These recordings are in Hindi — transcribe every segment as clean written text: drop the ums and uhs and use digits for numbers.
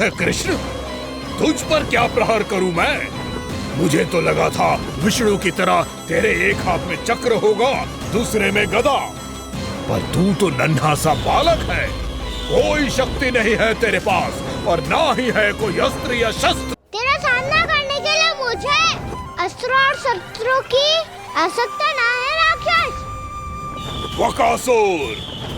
है कृष्ण? तुझ पर क्या प्रहार करूं मैं? मुझे तो लगा था विष्णु की तरह तेरे एक हाथ में चक्र होगा, दूसरे में गदा, पर तू तो नन्हा सा बालक है। कोई शक्ति नहीं है तेरे पास और ना ही है कोई अस्त्र या शस्त्र। तेरा सामना करने के लिए मुझे अस्त्रों और शस्त्रों की आवश्यकता ना है राक्षस। वकासुर,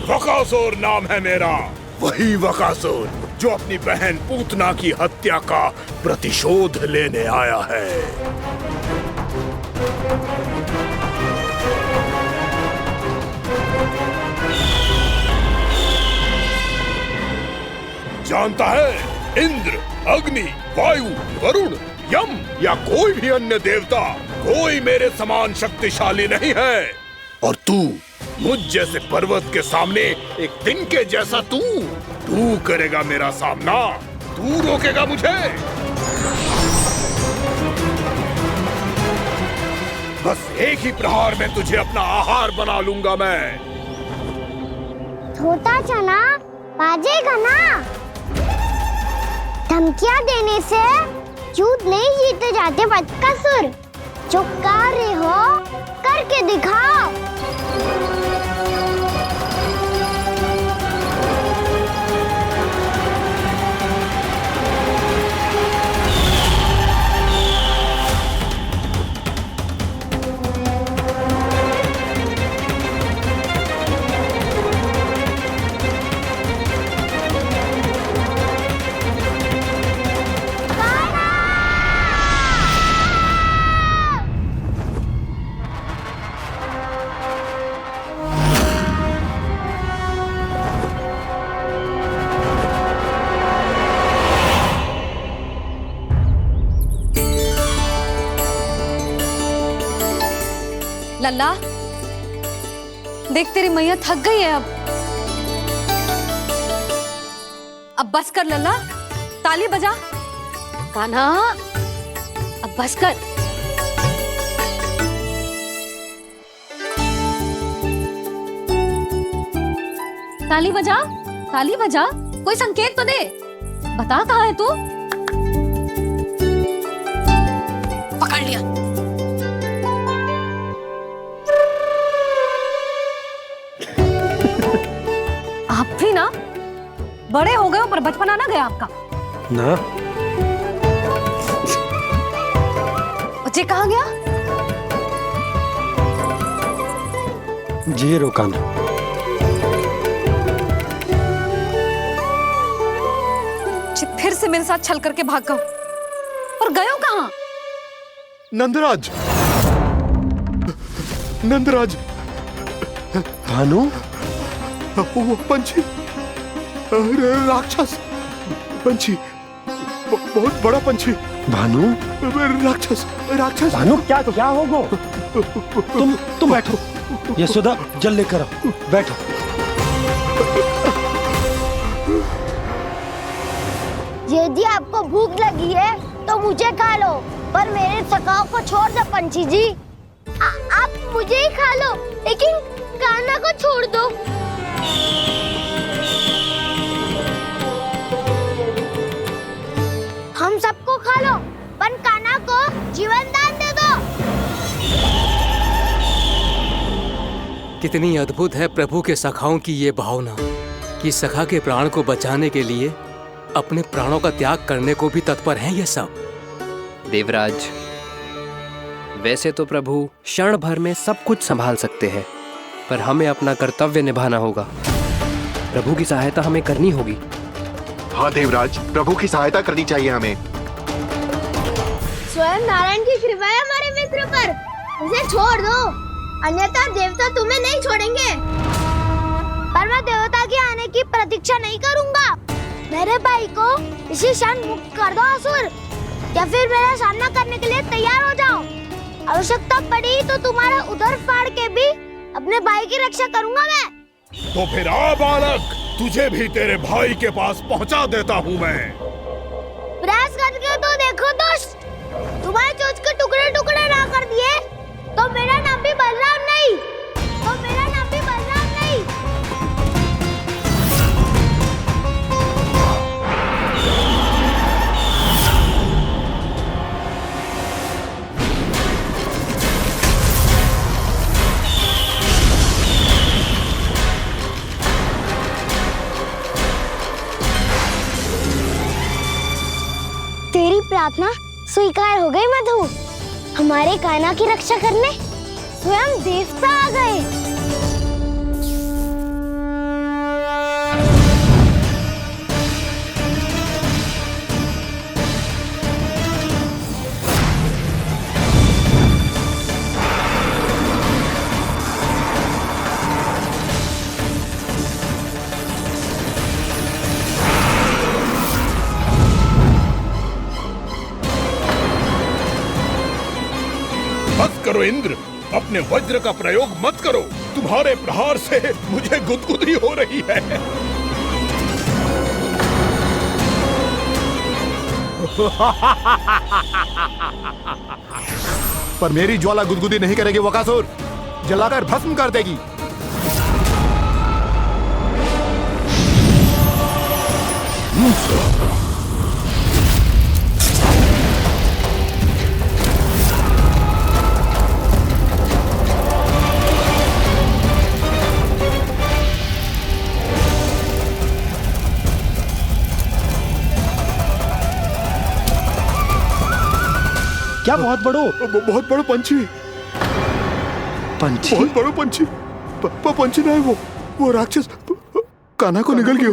वकासुर नाम है मेरा, वही वकासुर जो अपनी बहन पूतना की हत्या का प्रतिशोध लेने आया है। जानता है, इंद्र, अग्नि, वायु, वरुण, यम या कोई भी अन्य देवता कोई मेरे समान शक्तिशाली नहीं है। और तू मुझ जैसे पर्वत के सामने एक तिनके जैसा तू करेगा मेरा सामना? तू रोकेगा मुझे? बस एक ही प्रहार में तुझे अपना आहार बना लूंगा मैं। छोटा चना बाजेगा ना? धमकियां देने से युद्ध नहीं जीते जाते बदकसूर। जो कार्य हो करके दिखाओ। लल्ला, देख तेरी मैया थक गई है अब बस कर लल्ला, ताली बजा। कान्हा, अब बस कर। ताली बजा, ताली बजा, कोई संकेत तो दे। बता कहाँ है तू? पकड़ लिया। आप भी ना बड़े हो गए हो पर बचपना ना गया आपका ना। बच्चे कहाँ गया? जी रोकान। फिर से मेरे साथ छल करके भाग गए और गए हो कहाँ? नंदराज, नंदराज। भानु, वो पंछी, राक्षस पंछी, बहुत बड़ा पंछी। भानु, राक्षस, राक्षस। भानु, क्या क्या होगा? तुम बैठो, यशोदा जल लेकर आओ, बैठो। यदि आपको भूख लगी है तो मुझे खा लो, पर मेरे सखाओं को छोड़ दो पंछी जी। आप मुझे ही खा लो, लेकिन कान्हा को छोड़ दो। हम सबको खा लो, पर कान्हा को जीवन दान दे दो। कितनी अद्भुत है प्रभु के सखाओं की ये भावना कि सखा के प्राण को बचाने के लिए अपने प्राणों का त्याग करने को भी तत्पर हैं ये सब। देवराज, वैसे तो प्रभु क्षण भर में सब कुछ संभाल सकते हैं, पर हमें अपना कर्तव्य निभाना होगा। प्रभु की सहायता हमें करनी होगी। हाँ देवराज, प्रभु की सहायता करनी चाहिए हमें। स्वयं नारायण की कृपा है हमारे मित्र पर, उसे छोड़ दो, अन्यथा देवता तुम्हें नहीं छोड़ेंगे। पर मैं देवता के आने की प्रतीक्षा नहीं करूंगा। मेरे भाई को इसी क्षण मुक्त कर दो असुर, या फिर मेरा सामना करने के लिए तैयार हो जाओ। आवश्यकता पड़ी तो तुम्हारा उदर फाड़ के भी अपने भाई की रक्षा करूंगा मैं। तो फिर आ बालक, तुझे भी तेरे भाई के पास पहुंचा देता हूँ मैं। प्रयास करके तो देखो दोस्त, तुम्हारे चोंच के टुकड़े टुकड़े ना कर दिए तो मेरा नाम भी बलराम नहीं, तो मेरा नाम भी बलराम नहीं। प्रार्थना स्वीकार हो गई मधु। हमारे कान्हा की रक्षा करने स्वयं देवता आ गए। बस करो इंद्र, अपने वज्र का प्रयोग मत करो। तुम्हारे प्रहार से मुझे गुदगुदी हो रही है। पर मेरी ज्वाला गुदगुदी नहीं करेगी वकासुर, जलाकर भस्म कर देगी। क्या बहुत बड़ो? बहुत बड़ा पंछी। पंछी? बहुत बड़ा पंछी। पंछी ना है वो राक्षस कान्हा को निगल गया।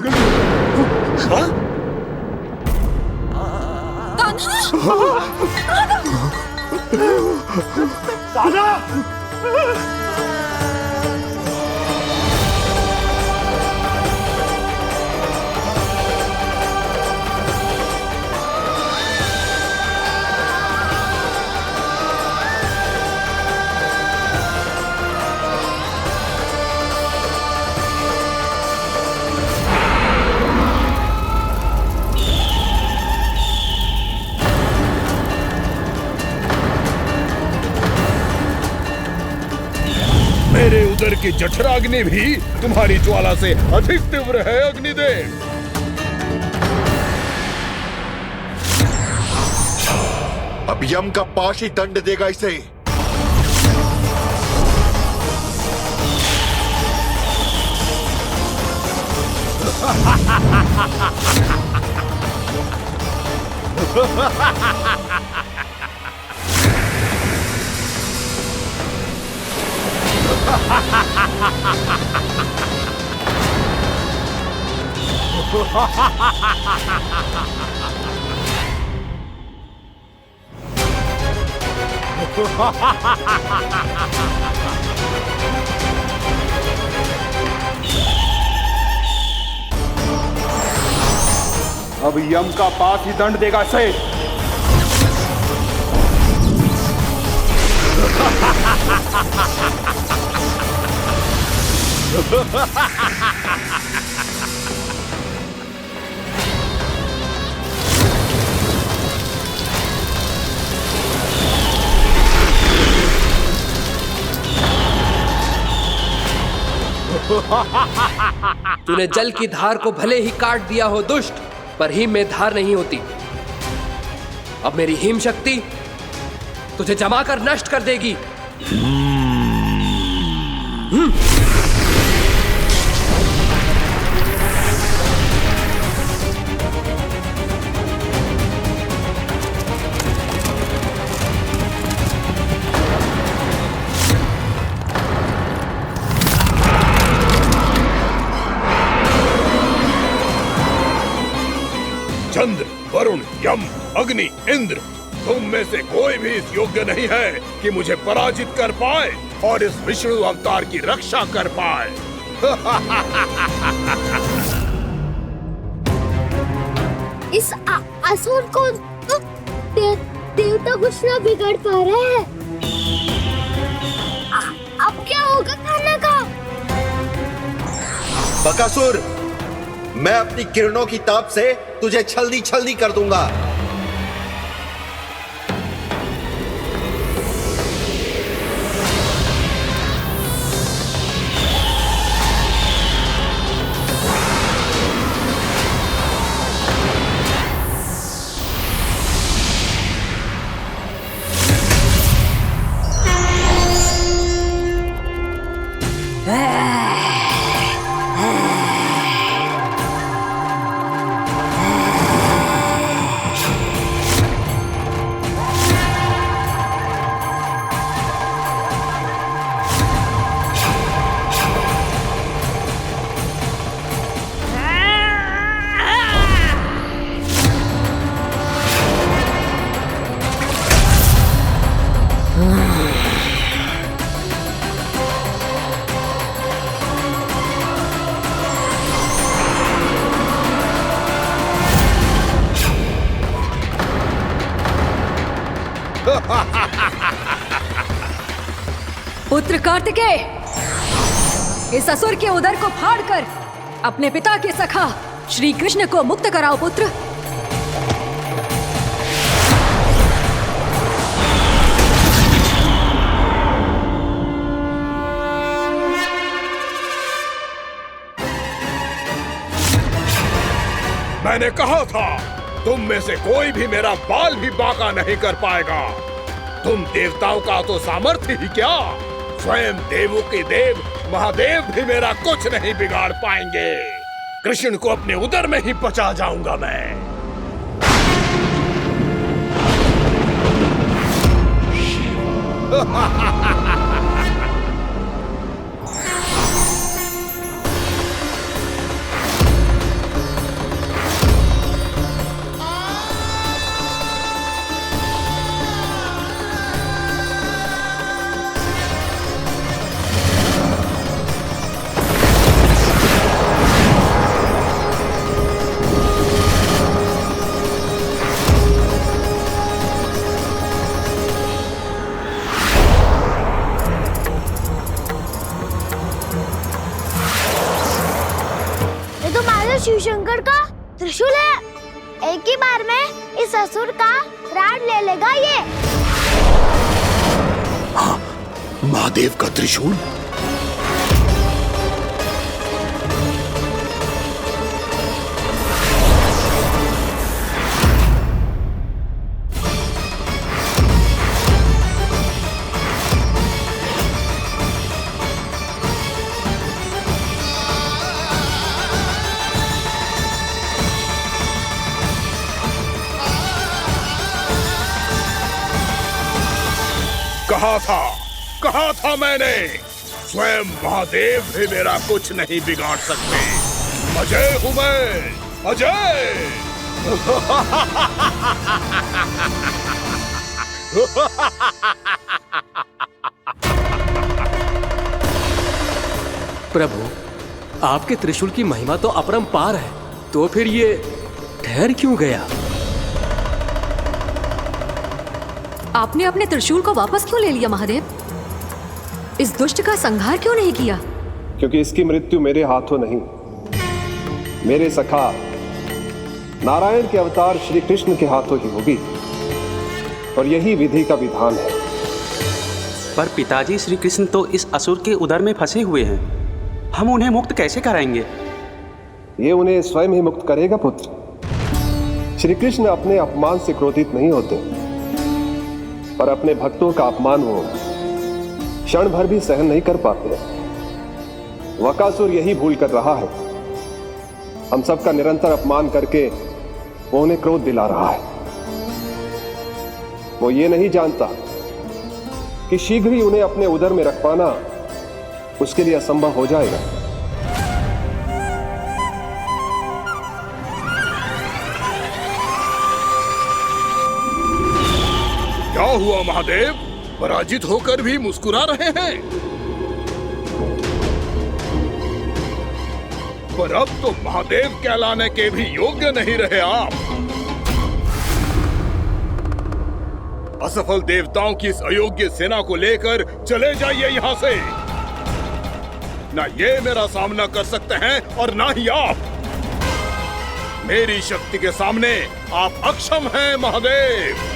मेरे उदर की जठराग्नि भी तुम्हारी ज्वाला से अधिक तीव्र है अग्निदेव। अब यम का पाश ही दंड देगा इसे। अब यम का पास ही दंड देगा इसे। तूने जल की धार को भले ही काट दिया हो दुष्ट, पर हिम में धार नहीं होती। अब मेरी हिम शक्ति तुझे जमाकर नष्ट कर देगी। चंद्र, वरुण, यम, अग्नि, इंद्र, तुम में से कोई भी इस योग्य नहीं है कि मुझे पराजित कर पाए और इस विष्णु अवतार की रक्षा कर पाए। इस असुर को तो देवता कुछ ना बिगाड़ पा रहे हैं। अब क्या होगा कान्हा का? बकासुर, मैं अपनी किरणों की ताप से तुझे छल्दी छल्दी कर दूंगा। कार्तिकेय, इस असुर के उदर को फाड़कर अपने पिता के सखा श्री कृष्ण को मुक्त कराओ पुत्र। मैंने कहा था तुम में से कोई भी मेरा बाल भी बांका नहीं कर पाएगा। तुम देवताओं का तो सामर्थ्य ही क्या, स्वयं देवों के देव महादेव भी मेरा कुछ नहीं बिगाड़ पाएंगे। कृष्ण को अपने उदर में ही पचा जाऊंगा मैं। शिव शंकर का त्रिशूल है। एक ही बार में इस असुर का प्राण ले लेगा ये। हाँ, महादेव का त्रिशूल। कहा था मैंने, स्वयं महादेव भी मेरा कुछ नहीं बिगाड़ सकते। अजय हूं मैं, अजय। प्रभु, आपके त्रिशूल की महिमा तो अपरंपार है, तो फिर ये ठहर क्यों गया? आपने अपने त्रिशूल को वापस क्यों ले लिया महादेव? इस दुष्ट का संहार क्यों नहीं किया? क्योंकि इसकी मृत्यु मेरे हाथों नहीं, मेरे सखा नारायण के अवतार श्री कृष्ण के हाथों ही होगी, और यही विधि का विधान है। पर पिताजी, श्री कृष्ण तो इस असुर के उदर में फंसे हुए हैं, हम उन्हें मुक्त कैसे कराएंगे? ये उन्हें स्वयं ही मुक्त करेगा पुत्र। श्री कृष्ण अपने अपमान से क्रोधित नहीं होते, पर अपने भक्तों का अपमान वो क्षण भर भी सहन नहीं कर पाते। वकासुर यही भूल कर रहा है, हम सबका निरंतर अपमान करके वो उन्हें क्रोध दिला रहा है। वो ये नहीं जानता कि शीघ्र ही उन्हें अपने उदर में रख पाना उसके लिए असंभव हो जाएगा। क्या हुआ महादेव, पराजित होकर भी मुस्कुरा रहे हैं? पर अब तो महादेव कहलाने के भी योग्य नहीं रहे आप। असफल देवताओं की इस अयोग्य सेना को लेकर चले जाइए यहाँ से। ना ये मेरा सामना कर सकते हैं और ना ही आप। मेरी शक्ति के सामने आप अक्षम हैं महादेव।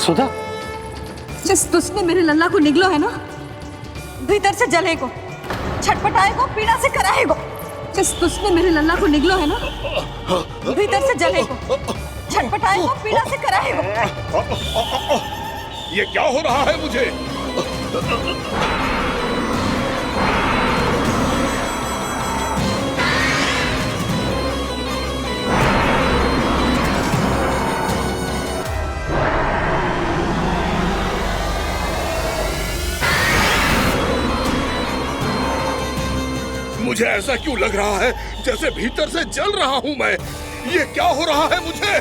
सुधा, जिस दुष्ट ने मेरे लल्ला को निगलो है ना, भीतर से जलेगो, छटपटाएगो, पीड़ा से कराएगो। जिस दुष्ट ने मेरे लल्ला को निगलो है ना, भीतर से जलेगो, छटपटाएगो, पीड़ा से कराएगो। ये क्या हो रहा है मुझे? मुझे ऐसा क्यों लग रहा है जैसे भीतर से जल रहा हूं मैं। ये क्या हो रहा है मुझे?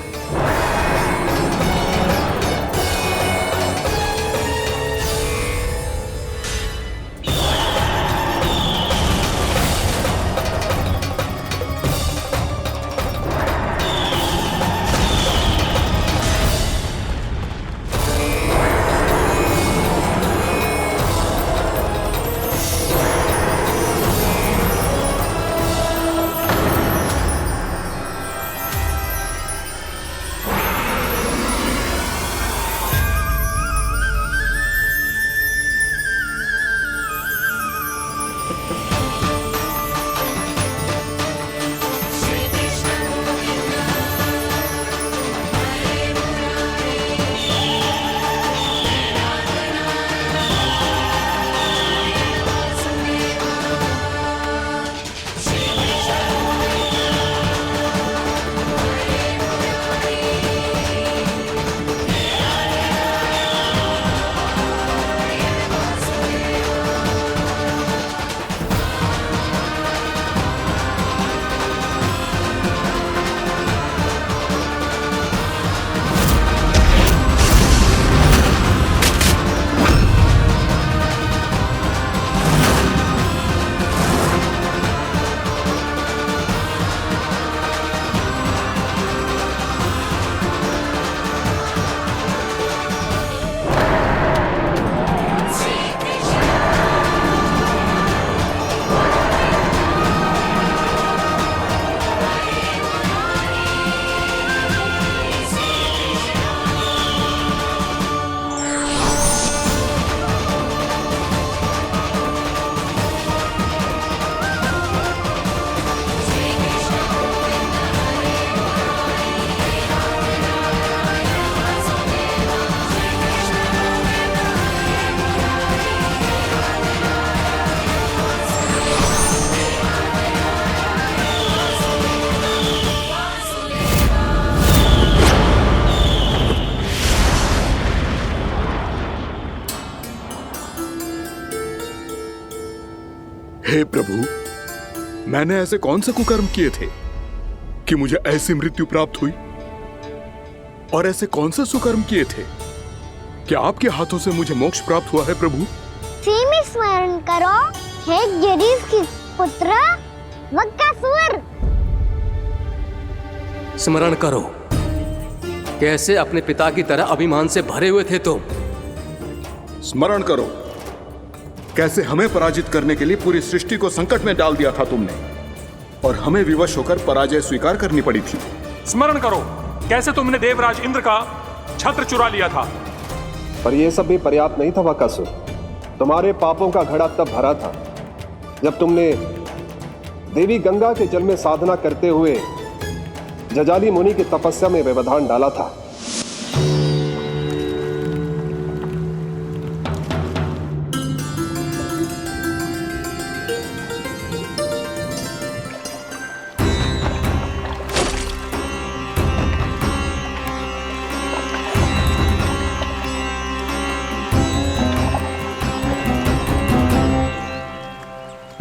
हे प्रभु, मैंने ऐसे कौन से कुकर्म किए थे कि मुझे ऐसी मृत्यु प्राप्त हुई? और ऐसे कौन से सुकर्म किए थे कि आपके हाथों से मुझे मोक्ष प्राप्त हुआ है प्रभु? में स्मरण करो, हे गिरीश की पुत्र वक्कासुर। स्मरण करो, कैसे अपने पिता की तरह अभिमान से भरे हुए थे तुम। स्मरण करो, कैसे हमें पराजित करने के लिए पूरी सृष्टि को संकट में डाल दिया था तुमने, और हमें विवश होकर पराजय स्वीकार करनी पड़ी थी। स्मरण करो, कैसे तुमने देवराज इंद्र का छत्र चुरा लिया था। पर यह सब भी पर्याप्त नहीं था वक्कासुर। तुम्हारे पापों का घड़ा तब भरा था जब तुमने देवी गंगा के जल में साधना करते हुए जजाली मुनि की तपस्या में व्यवधान डाला था।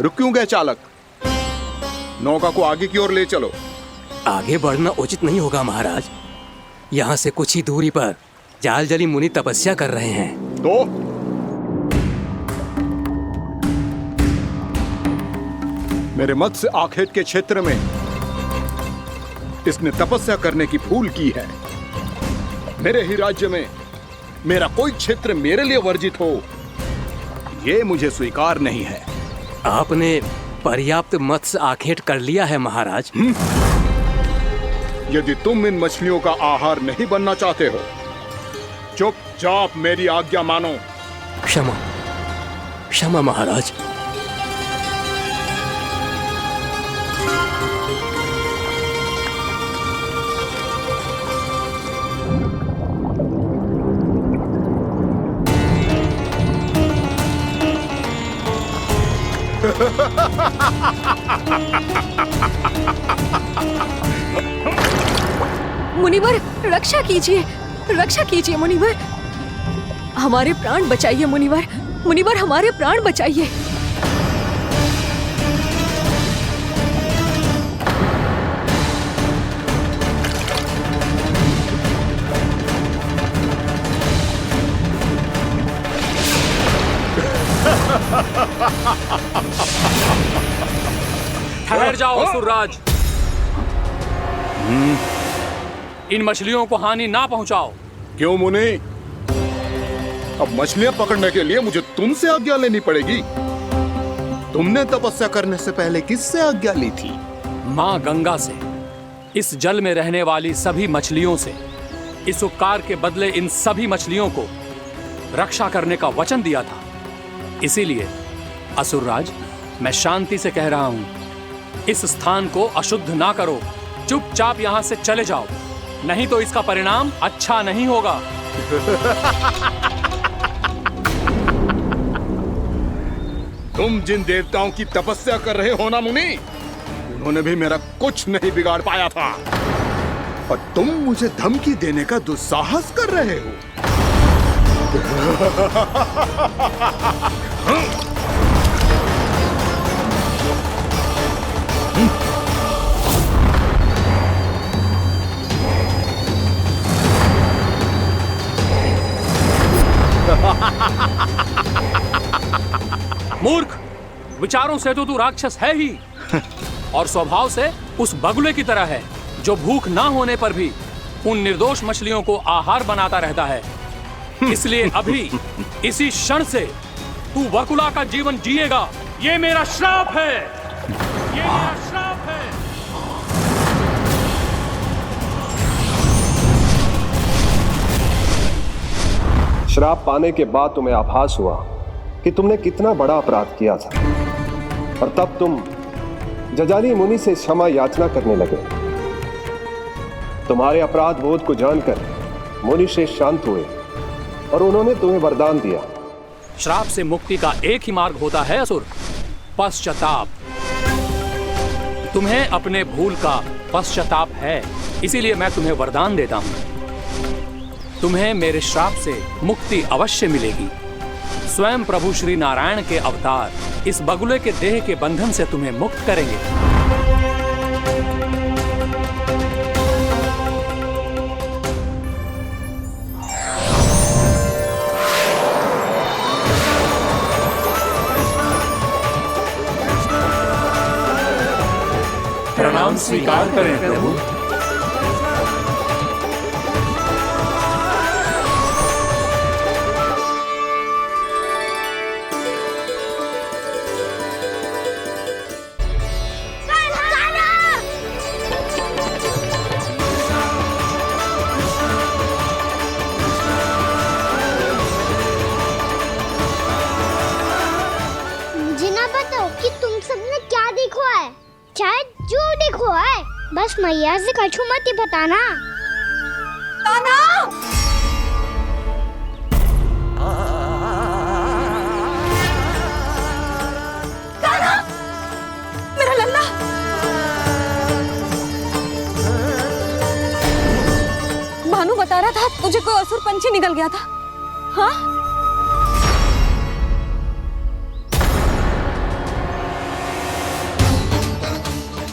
रुक क्यों गए चालक? नौका को आगे की ओर ले चलो। आगे बढ़ना उचित नहीं होगा महाराज। यहाँ से कुछ ही दूरी पर जालजली मुनि तपस्या कर रहे हैं। तो मेरे मत्स्य आखेट के क्षेत्र में इसने तपस्या करने की भूल की है। मेरे ही राज्य में मेरा कोई क्षेत्र मेरे लिए वर्जित हो, यह मुझे स्वीकार नहीं है। आपने पर्याप्त मत्स्य आखेट कर लिया है महाराज। यदि तुम इन मछलियों का आहार नहीं बनना चाहते हो, चुपचाप मेरी आज्ञा मानो। क्षमा, क्षमा महाराज। मुनिवर, रक्षा कीजिए, रक्षा कीजिए मुनिवर। हमारे प्राण बचाइए मुनिवर, मुनिवर हमारे प्राण बचाइए। ठहर जाओ असुरराज, इन मछलियों को हानि ना पहुंचाओ। क्यों मुनि? अब मछलियां पकड़ने के लिए मुझे तुमसे आज्ञा लेनी पड़ेगी। तुमने तपस्या करने से पहले किससे आज्ञा ली थी? मां गंगा से, इस जल में रहने वाली सभी मछलियों से। इस उपकार के बदले इन सभी मछलियों को रक्षा करने का वचन दिया था। इसीलिए असुरराज, मैं शांति से कह रहा हूं, इस स्थान को अशुद्ध ना करो। चुपचाप यहां से चले जाओ, नहीं तो इसका परिणाम अच्छा नहीं होगा। तुम जिन देवताओं की तपस्या कर रहे हो ना मुनि, उन्होंने भी मेरा कुछ नहीं बिगाड़ पाया था, और तुम मुझे धमकी देने का दुस्साहस कर रहे हो। मूर्ख, विचारों से तो तू राक्षस है ही, और स्वभाव से उस बगुले की तरह है जो भूख ना होने पर भी उन निर्दोष मछलियों को आहार बनाता रहता है। इसलिए अभी इसी क्षण से तू बगुला का जीवन जिएगा। ये मेरा श्राप है, ये मेरा श्राप है। श्राप पाने के बाद तुम्हें आभास हुआ कि तुमने कितना बड़ा अपराध किया था, और तब तुम जजाली मुनि से क्षमा याचना करने लगे। तुम्हारे अपराध बोध को जानकर मुनि श्रेष्ठ शांत हुए और उन्होंने तुम्हें वरदान दिया। श्राप से मुक्ति का एक ही मार्ग होता है असुर, पश्चाताप। तुम्हें अपने भूल का पश्चाताप है, इसीलिए मैं तुम्हें वरदान देता हूं। तुम्हें मेरे श्राप से मुक्ति अवश्य मिलेगी। स्वयं प्रभु श्री नारायण के अवतार इस बगुले के देह के बंधन से तुम्हें मुक्त करेंगे। प्रणाम स्वीकार करें प्रभु। मुझे ना बताओ कि तुम सबने क्या देखा है, शायद जो देखो है, बस मैया से कछु मत ही बताना। कान्हा! कान्हा! मेरा लल्ला! भानु बता रहा था तुझे कोई असुर पंछी निकल गया था। हाँ?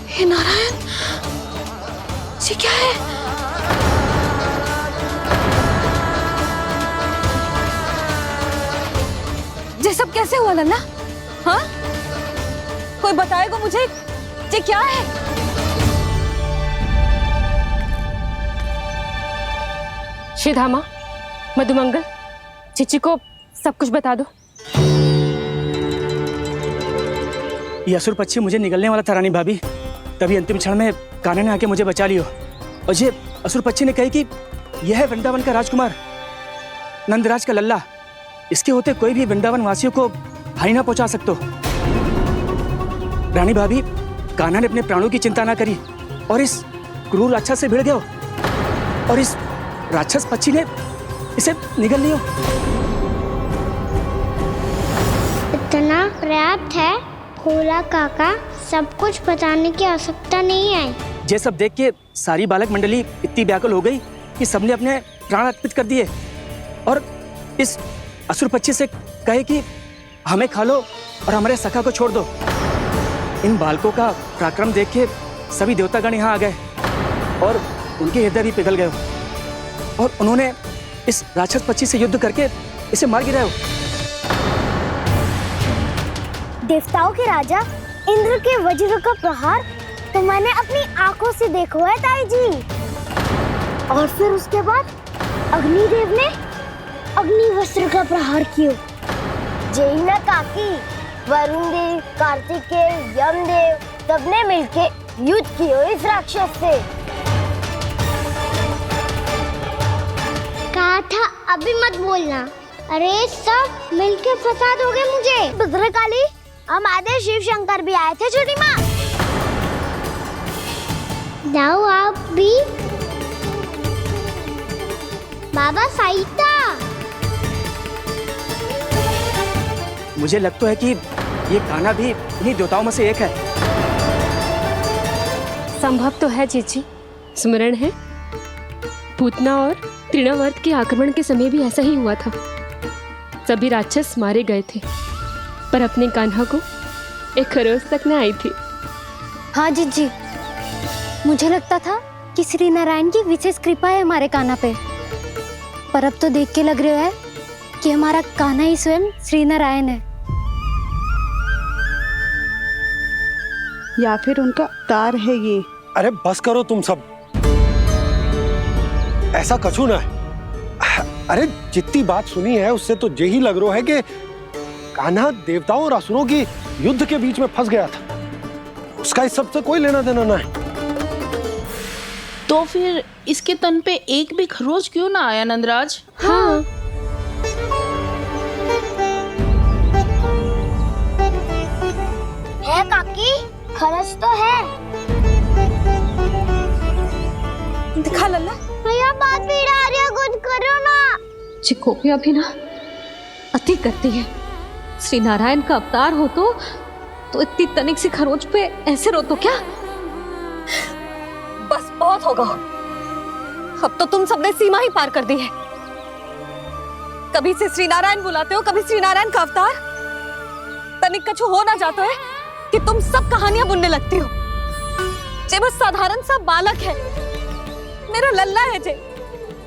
हे नारायण, ये क्या है? ये सब कैसे हुआ लल्ला? हाँ? कोई बताएगा मुझे ये क्या है? श्रीधामा, मधुमंगल, चिची को सब कुछ बता दो। ये असुर पक्षी मुझे निगलने वाला था रानी भाभी, तभी अंतिम क्षण में कान्हा ने आके मुझे बचा लियो। और ये असुर पक्षी ने कही कि यह है वृंदावन का राजकुमार, नंदराज का लल्ला। इसके होते कोई भी वृंदावन वासियों को हानि ना पहुंचा सकते। रानी भाभी, कान्हा ने अपने प्राणों की चिंता ना करी और इस क्रूर राक्षस से भिड़ गयो, और इस राक्षस पक्षी ने इसे निगल लियो। इतना पर्याप्त है भोला काका, सब कुछ बताने की आवश्यकता नहीं है। ये सब देख के सारी बालक मंडली इतनी व्याकुल हो गई कि सबने अपने प्राण अर्पित कर दिए, और इस असुर पक्षी से कहे कि हमें खा लो और हमारे सखा को छोड़ दो। इन बालकों का पराक्रम देख के सभी देवतागण यहाँ आ गए और उनके हृदय भी पिघल गए, और उन्होंने इस राक्षस पक्षी से युद्ध करके इसे मार गिराया। देवताओं के राजा इंद्र के वज्र का प्रहार तो मैंने अपनी आंखों से देखा है ताई जी, और फिर उसके बाद अग्निदेव ने अग्निवस्त्र का प्रहार किया। जय ना काकी, वरुण देव, कार्तिकेय, यमदेव सबने मिलके युद्ध किया इस राक्षस से। कहा था अभी मत बोलना, अरे सब मिलके फंसा दोगे मुझे। भद्रकाली, हमारे शिव शंकर भी आए थे छोटी माँ। जाओ आप भी। बाबा साईता। मुझे लगता है कि ये कान्हा भी इन्हीं देवताओं में से एक है। संभव तो है जीजी। स्मरण है, पूतना और तृणावर्त के आक्रमण के समय भी ऐसा ही हुआ था। सभी राक्षस मारे गए थे, पर अपने कान्हा को एक खरोच तक न आई थी। हाँ जीजी, मुझे लगता था कि श्री नारायण की विशेष कृपा है हमारे कान्हा पे, पर अब तो देख के लग रहा है कि हमारा कान्हा ही स्वयं श्री नारायण है। या फिर उनका अवतार है ये। अरे बस करो तुम सब, ऐसा कछु ना है। अरे जितनी बात सुनी है उससे तो यही लग रहा है कि कान्हा देवताओं और असुरों की युद्ध के बीच में फंस गया था। उसका इस सब से कोई लेना देना ना है। तो फिर इसके तन पे एक भी खरोच क्यों ना आया नंदराज? हाँ, है काकी, खरच तो है। दिखा लल्ला। भैया बात पीड़ा आ रही है, कुछ करो ना। जी गोपियां भी ना अति करती है। श्री नारायण का अवतार हो तो इतनी तनिक सी खरोच पे ऐसे रो तो क्या? बस बहुत होगा। अब तो तुम सबने सीमा ही पार कर दी है। कभी से श्री नारायण बुलाते हो, कभी श्री नारायण का अवतार। तनिक कछु हो ना जाता है कि तुम सब कहानियां बुनने लगती हो। जे बस साधारण सा बालक है, मेरा लल्ला है जे,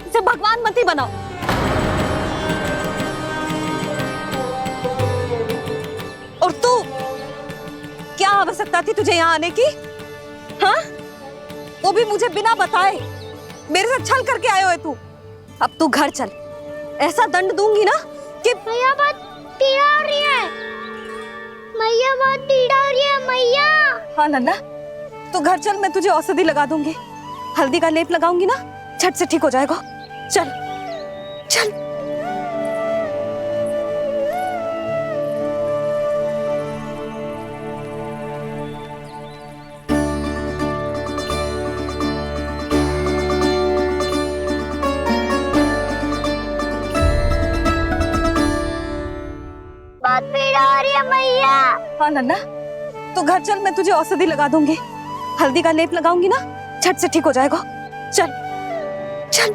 इसे भगवान मती बनाओ। और तू, क्या आवश्यकता थी तुझे यहाँ आने की? हाँ, वो भी मुझे बिना बताए। मेरे से छल करके आयो है तू। अब तू घर चल, ऐसा दंड दूंगी ना कि भैया बहुत पीड़ा हो रही है। मैया बहुत पीड़ा हो रही है मैया। हाँ नन्ना, तू घर चल, मैं तुझे औषधि लगा दूंगी। हल्दी का लेप लगाऊंगी ना, झट से ठीक हो जाएगा। चल चल। बहुत पीड़ा हो रही है मैया। हाँ नन्ना, तू घर चल, मैं तुझे औषधि लगा दूंगी। हल्दी का लेप लगाऊंगी ना, झट से ठीक हो जाएगा। चल चल।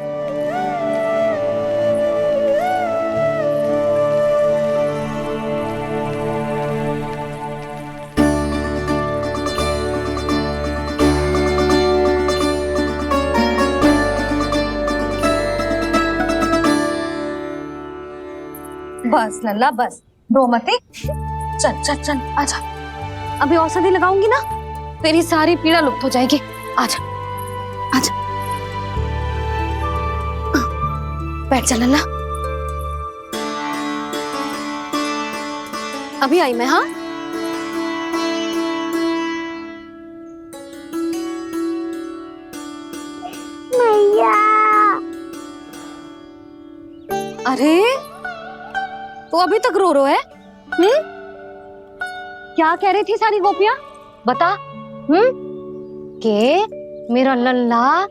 बस लल्ला बस, रो मत। चल चल चल, आजा। अभी औषधि लगाऊंगी ना, तेरी सारी पीड़ा लुप्त हो जाएगी। आजा आजा, बैठ जा लल्ला। अभी आई मैं। हाँ, मैया। अरे तू अभी तक रो है? क्या कह रही थी सारी गोपियां? बता। के मेरा लल्ला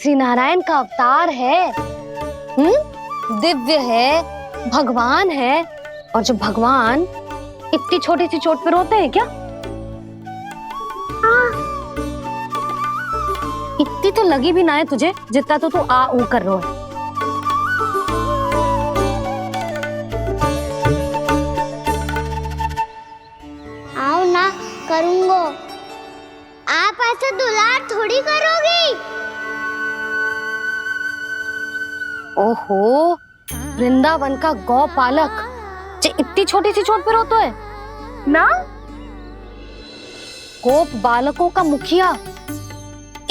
श्री नारायण का अवतार है। दिव्य है, भगवान है। और जो भगवान इतनी छोटी सी चोट पे रोते हैं क्या? इतनी तो लगी भी ना है तुझे, जितना तो तू आ ऊ कर रहा है। आओ ना, करूंगो। आप ऐसे दुलार थोड़ी करोगी। ओहो, वृंदावन का गौपालक जो इतनी छोटी सी चोट पे रोता है ना? गोप बालकों का मुखिया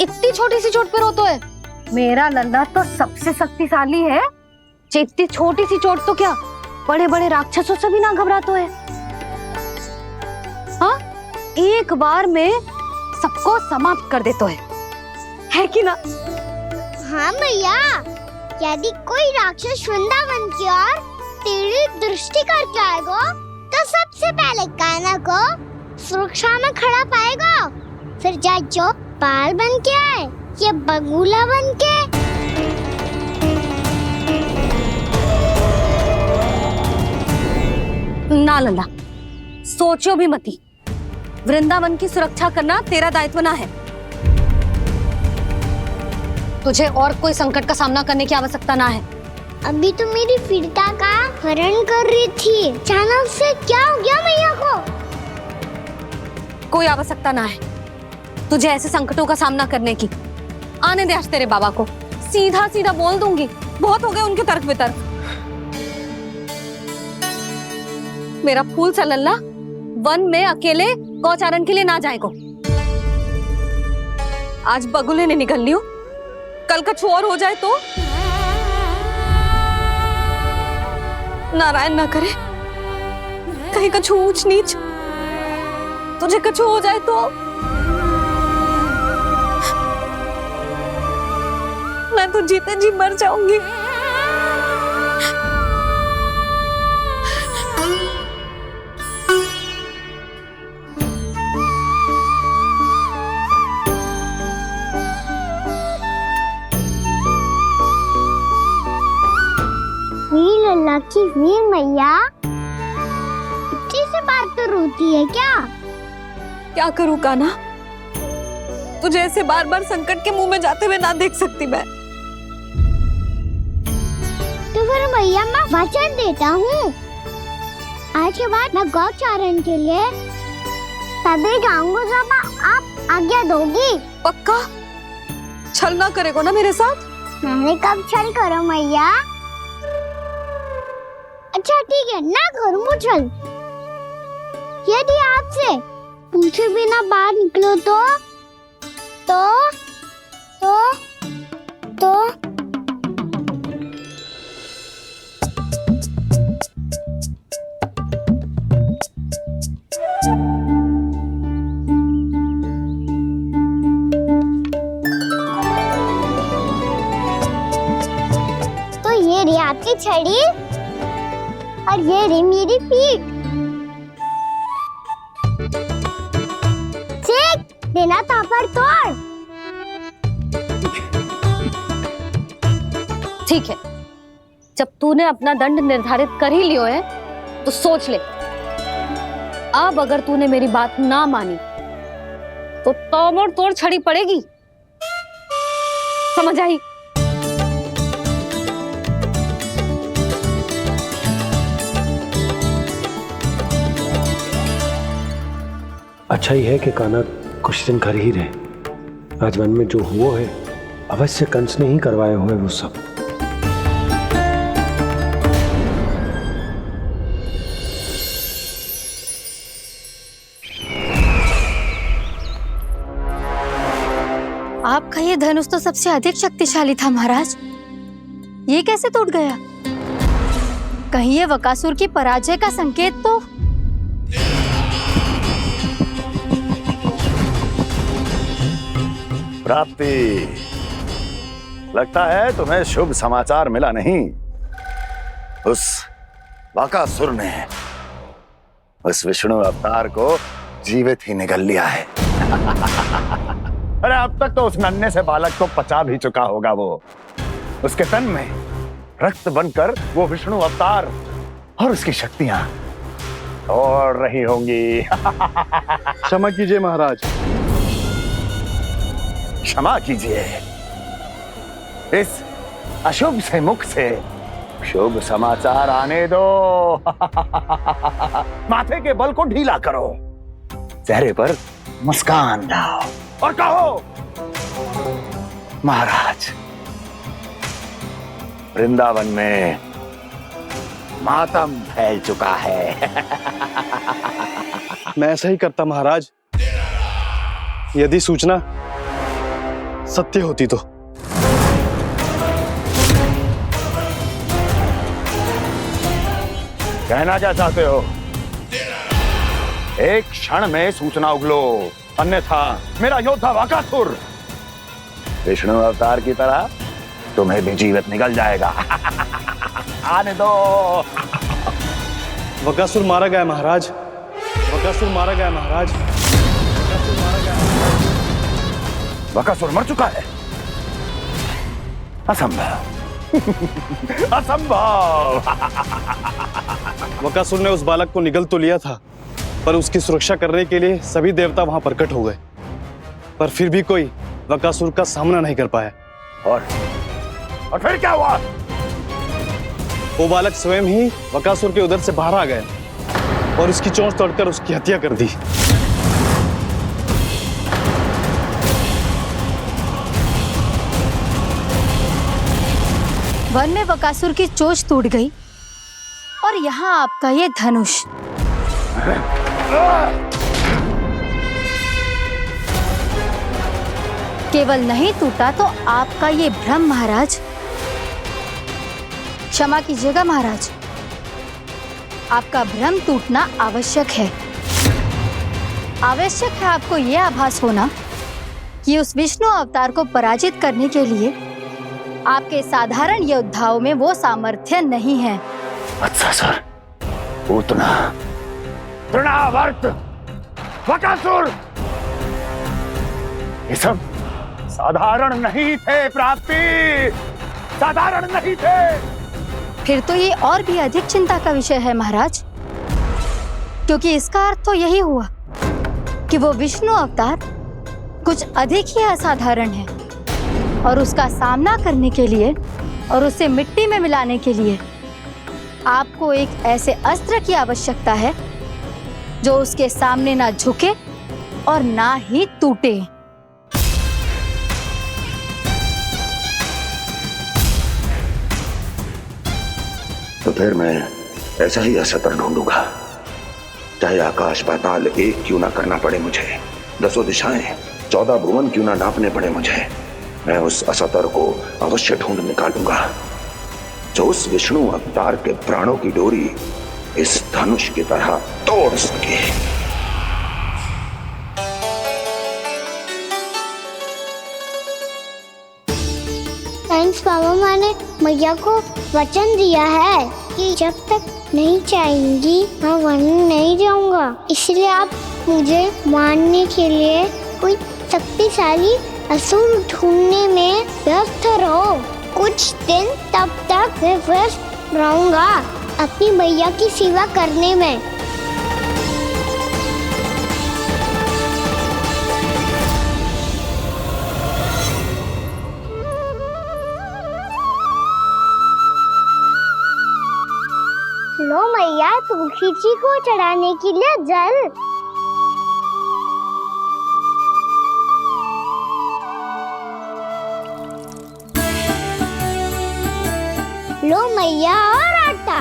इतनी छोटी सी चोट पे रोता है? मेरा लल्ला तो सबसे शक्तिशाली है। जो इतनी छोटी सी चोट तो क्या, बड़े बड़े राक्षसों से भी ना घबराता है। हाँ, एक बार में सबको समाप्त कर देता है कि ना? हाँ भैया, यदि कोई राक्षस वृंदावन की ओर टेढ़ी दृष्टि करके आएगा तो तो सबसे पहले कान्हा को सुरक्षा में खड़ा पाएगा, फिर चाहे जो बाल बन के आए या बगुला बन के। ना लल्ला, सोचो भी मती। वृंदावन की सुरक्षा करना तेरा दायित्व ना है। तुझे और कोई संकट का सामना करने की आवश्यकता ना है। अभी तो मेरी पीड़िता का हरण कर रही थी, अचानक से क्या हो गया मैया को? कोई आवश्यकता ना है तुझे ऐसे संकटों का सामना करने की। आने दे आज तेरे बाबा को, सीधा सीधा बोल दूंगी। बहुत हो गए उनके तर्क वितर्क। मेरा फूल सा लल्ला वन में अकेले गौचारण के लिए ना जाए को। आज बगुले ने निकल लियो, कल का छोर हो जाए तो नारायण ना करे, कहीं कछु ऊंच नीच तुझे कछु हो जाए तो मैं तो जीते जी मर जाऊंगी। लल्ला की वीर मैया इतनी सी बात तो रोती है क्या करूं कान्हा, तुझे ऐसे बार बार संकट के मुंह में जाते हुए ना देख सकती मैं। तो फिर मैया मैं वचन देता हूँ, आज के बाद मैं गौचारण के लिए तभी जाऊंगा जब आप आज्ञा दोगी। पक्का? छल ना करेगा ना मेरे साथ? मैंने कब छल करो मैया? अच्छा ठीक है, ना करूँ छल। यदि आपसे पूछे बिना बाहर निकलो तो ये रही आपकी छड़ी और ये रही मेरी पीठ। ठीक देना तापर तोड़। ठीक है, जब तूने अपना दंड निर्धारित कर ही लियो है तो सोच ले, अब अगर तूने मेरी बात ना मानी तो तोड़ तोड़ छड़ी पड़ेगी, समझ आई? अच्छा ही है कि कान्हा कुछ दिन घर ही रहे। आज वन में जो हुआ है अवश्य कंस ने ही करवाए हुए वो सब। आपका ये धनुष तो सबसे अधिक शक्तिशाली था महाराज, ये कैसे टूट गया? कहीं ये बकासुर की पराजय का संकेत तो? प्राप्ति, लगता है तुम्हें शुभ समाचार मिला नहीं। उस बकासुर ने उस विष्णु अवतार को जीवित ही निगल लिया है। अरे अब तक तो उस नन्हे से बालक को पचा भी चुका होगा वो। उसके तन में रक्त बनकर वो विष्णु अवतार और उसकी शक्तियां और रही होंगी। क्षमा कीजिए महाराज। क्षमा कीजिए, इस अशुभ से मुख से शुभ समाचार आने दो। माथे के बल को ढीला करो, चेहरे पर मुस्कान लाओ और कहो, महाराज, वृंदावन में मातम फैल चुका है। मैं ऐसा ही करता महाराज, यदि सूचना सत्य होती तो। कहना क्या चाहते हो? एक क्षण में सूचना उगलो, अन्यथा मेरा योद्धा बकासुर विष्णु अवतार की तरह तुम्हें भी जीवित निकल जाएगा। आने दो। बकासुर मारा गया महाराज, बकासुर मारा गया महाराज, बकासुर मारा गया महाराज। बकासुर मर चुका है? असंभव। असंभव। बकासुर ने उस बालक को निगल तो लिया था, पर उसकी सुरक्षा करने के लिए सभी देवता वहां प्रकट हो गए, पर फिर भी कोई बकासुर का सामना नहीं कर पाया। और फिर क्या हुआ? वो बालक स्वयं ही बकासुर के उदर से बाहर आ गया और उसकी चोंच तोड़कर उसकी हत्या कर दी। वन में बकासुर की चोंच टूट गई और यहाँ आपका ये धनुष। केवल नहीं टूटा तो आपका ये भ्रम महाराज। क्षमा कीजिएगा महाराज, आपका भ्रम टूटना आवश्यक है। आवश्यक है आपको यह आभास होना कि उस विष्णु अवतार को पराजित करने के लिए आपके साधारण योद्धाओं में वो सामर्थ्य नहीं है। अच्छा सर, पूतना, तृणावर्त, बकासुर, ये सब साधारण नहीं थे प्राप्ति, साधारण नहीं थे। फिर तो ये और भी अधिक चिंता का विषय है महाराज, क्योंकि इसका अर्थ तो यही हुआ कि वो विष्णु अवतार कुछ अधिक ही असाधारण है और उसका सामना करने के लिए और उसे मिट्टी में मिलाने के लिए आपको एक ऐसे अस्त्र की आवश्यकता है जो उसके सामने ना झुके और ना ही टूटे। तो फिर मैं ऐसा ही अस्त्र ढूंढूंगा, चाहे आकाश पाताल एक क्यों ना करना पड़े मुझे, 10 दिशाएं 14 भुवन क्यों ना नापने पड़े मुझे, मैं उस अस्त्र को अवश्य ढूंढ निकालूंगा जो उस विष्णु अवतार के प्राणों की डोरी इस धनुष की तरह तोड़ सके। थैंक्स मामा ने मैया को वचन दिया है कि जब तक नहीं चाहेंगी मैं वन नहीं जाऊंगा, इसलिए आप मुझे मारने के लिए कोई शक्तिशाली असुर ढूंढने में व्यस्त रहो। कुछ दिन तब तक मैं व्यस्त रहूंगा अपनी मैया की सेवा करने में। लो मैया, तुलसी जी को चढ़ाने के लिए जल। लो मैया, और आटा।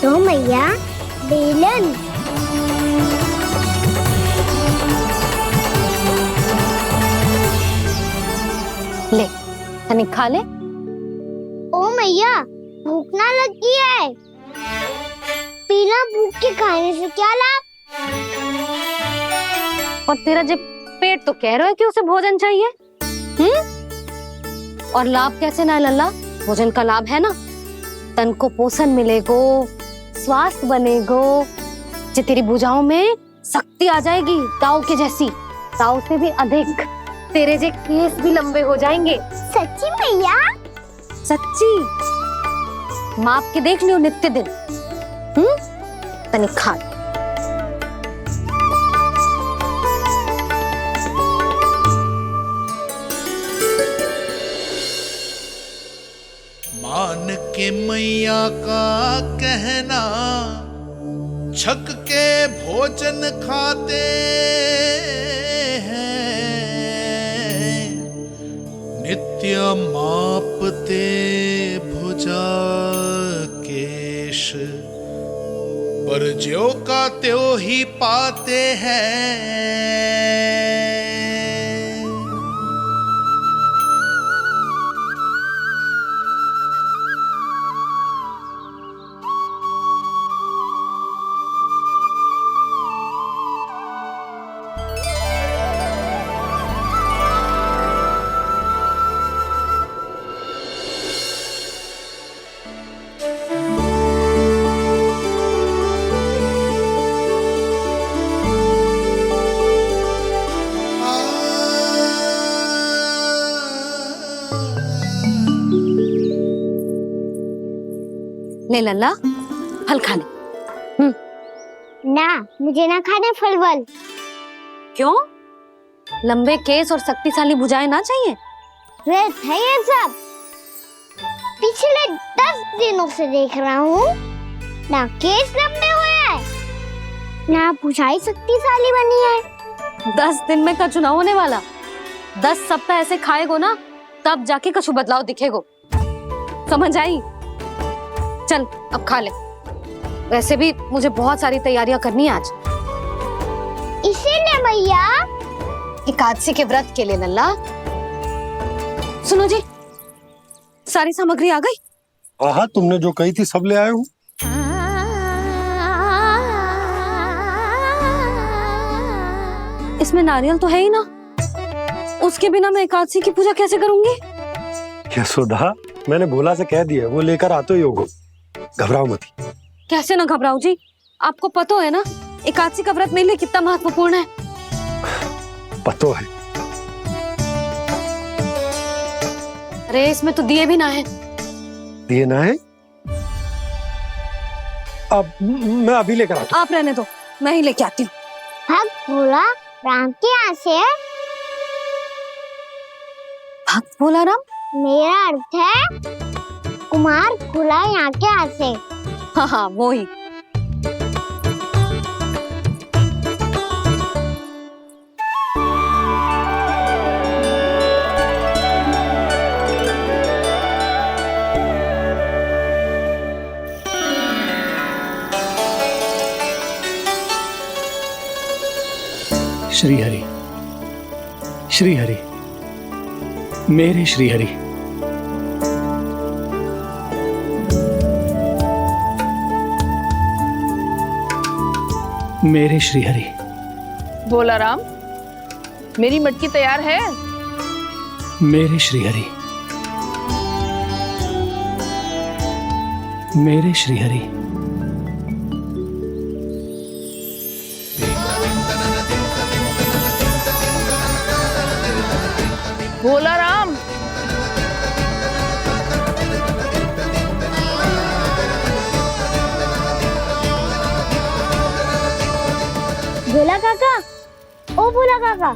लो मैया, बेलन। ले, तनिक खा ले। ओ मैया, भूख ना लगी है। बिना भूख के खाने से क्या लाभ? और तेरा जब पेट तो कह रहा है कि उसे भोजन चाहिए, और लाभ कैसे ना लल्ला? भोजन का लाभ है ना, तन को पोषण मिलेगो, स्वास्थ्य बनेगो, जो तेरी भुजाओं में शक्ति आ जाएगी ताऊ के जैसी, ताऊ से भी अधिक। तेरे जे केस भी लंबे हो जाएंगे। सच्ची मैया? सच्ची। माप के देख लियो नित्य दिन। तनिक खा। मान के मैया का कहना, छक के भोजन खाते हैं, नित्य मापते भुजा केश, पर ज्यों का त्यों ही पाते हैं। ले लल्ला, फल खा ले। ना, मुझे ना खाने फल वल। क्यों? लंबे केस और शक्तिशाली भुजाएं ना चाहिए? व्यर्थ है ये सब। पिछले 10 दिनों से देख रहा हूँ, ना केस लंबे हुए हैं, ना भुजाएं शक्तिशाली बनी है। 10 दिन में का चुनाव होने वाला। 10 सप्ताह ऐसे खाएगो ना, तब जाके कछु बदलाव दिखेगो। समझ आई? चल अब खा ले। वैसे भी मुझे बहुत सारी तैयारियां करनी है आज। इसीलिए मैया, एकादशी के व्रत के लिए लल्ला। सुनो जी, सारी सामग्री आ गई? हाँ, तुमने जो कही थी सब ले आए हूँ। इसमें नारियल तो है ही ना, उसके बिना मैं एकादशी की पूजा कैसे करूंगी? यशोदा, मैंने भोला से कह दिया, वो लेकर आते ही होगो। घबराओ मत। कैसे ना घबराओ जी, आपको पता है ना एकादशी का व्रत मेरे लिए कितना महत्वपूर्ण है। पतो है। अरे इसमें तो दिए भी ना है। दिए ना है? अब मैं अभी लेकर आता हूँ। आप रहने दो, मैं ही लेके आती हूँ। भक्त भोला राम के यहाँ से है। भक्त भोला राम? मेरा अर्थ है कुमार खुला यहाँ के यहाँ से। हाँ हाँ, वो ही। श्री हरि, श्री हरि, मेरे श्री हरि। मेरे श्री हरि। भोला राम, मेरी मटकी तैयार है? मेरे श्री हरि, मेरे श्री हरि। भोला राम, भोला काका, ओ भोला काका।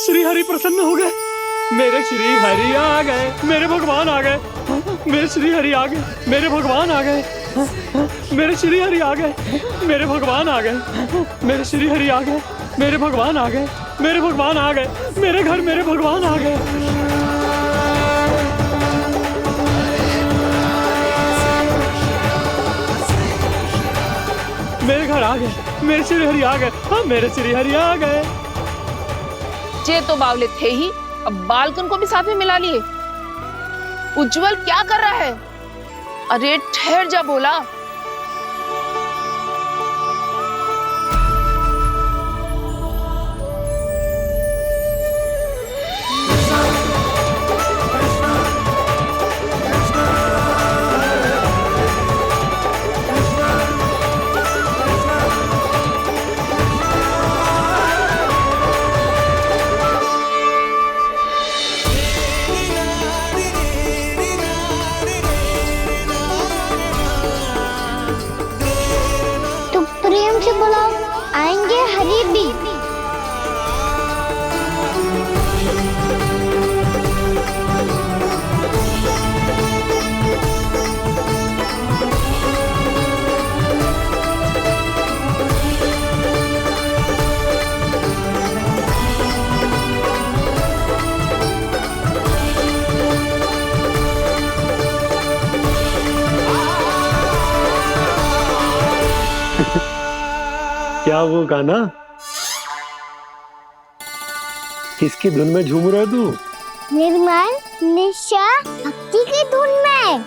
श्री हरि प्रसन्न हो गए। मेरे श्री हरि आ गए, मेरे भगवान आ गए। मेरे श्री हरि आ गए, मेरे भगवान आ गए। मेरे श्री हरि आ गए, मेरे भगवान आ गए। मेरे श्री हरि आ गए, मेरे भगवान आ गए। मेरे भगवान आ गए, मेरे घर मेरे भगवान आ गए। मेरे घर आ गए, मेरे श्री हरि आ गए। हाँ, मेरे श्री हरि आ गए। जे तो बावले थे ही, अब बालकन को भी साथ में मिला लिए। उज्जवल क्या कर रहा है? अरे ठहर जा बोला। प्रेम से बुलाओ, आएंगे हरि भी। क्या वो गाना? किसकी धुन में झूम रहा तू? निर्मल निशा भक्ति की धुन में।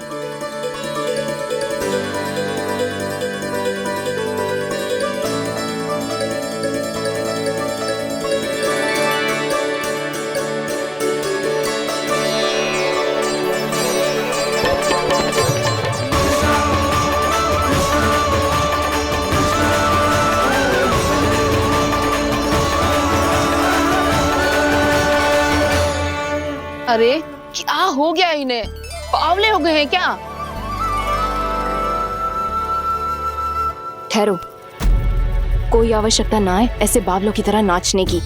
अरे क्या हो गया इन्हें? बावले हो गए हैं क्या? ठहरो, कोई आवश्यकता ना है ऐसे बावलों की तरह नाचने की।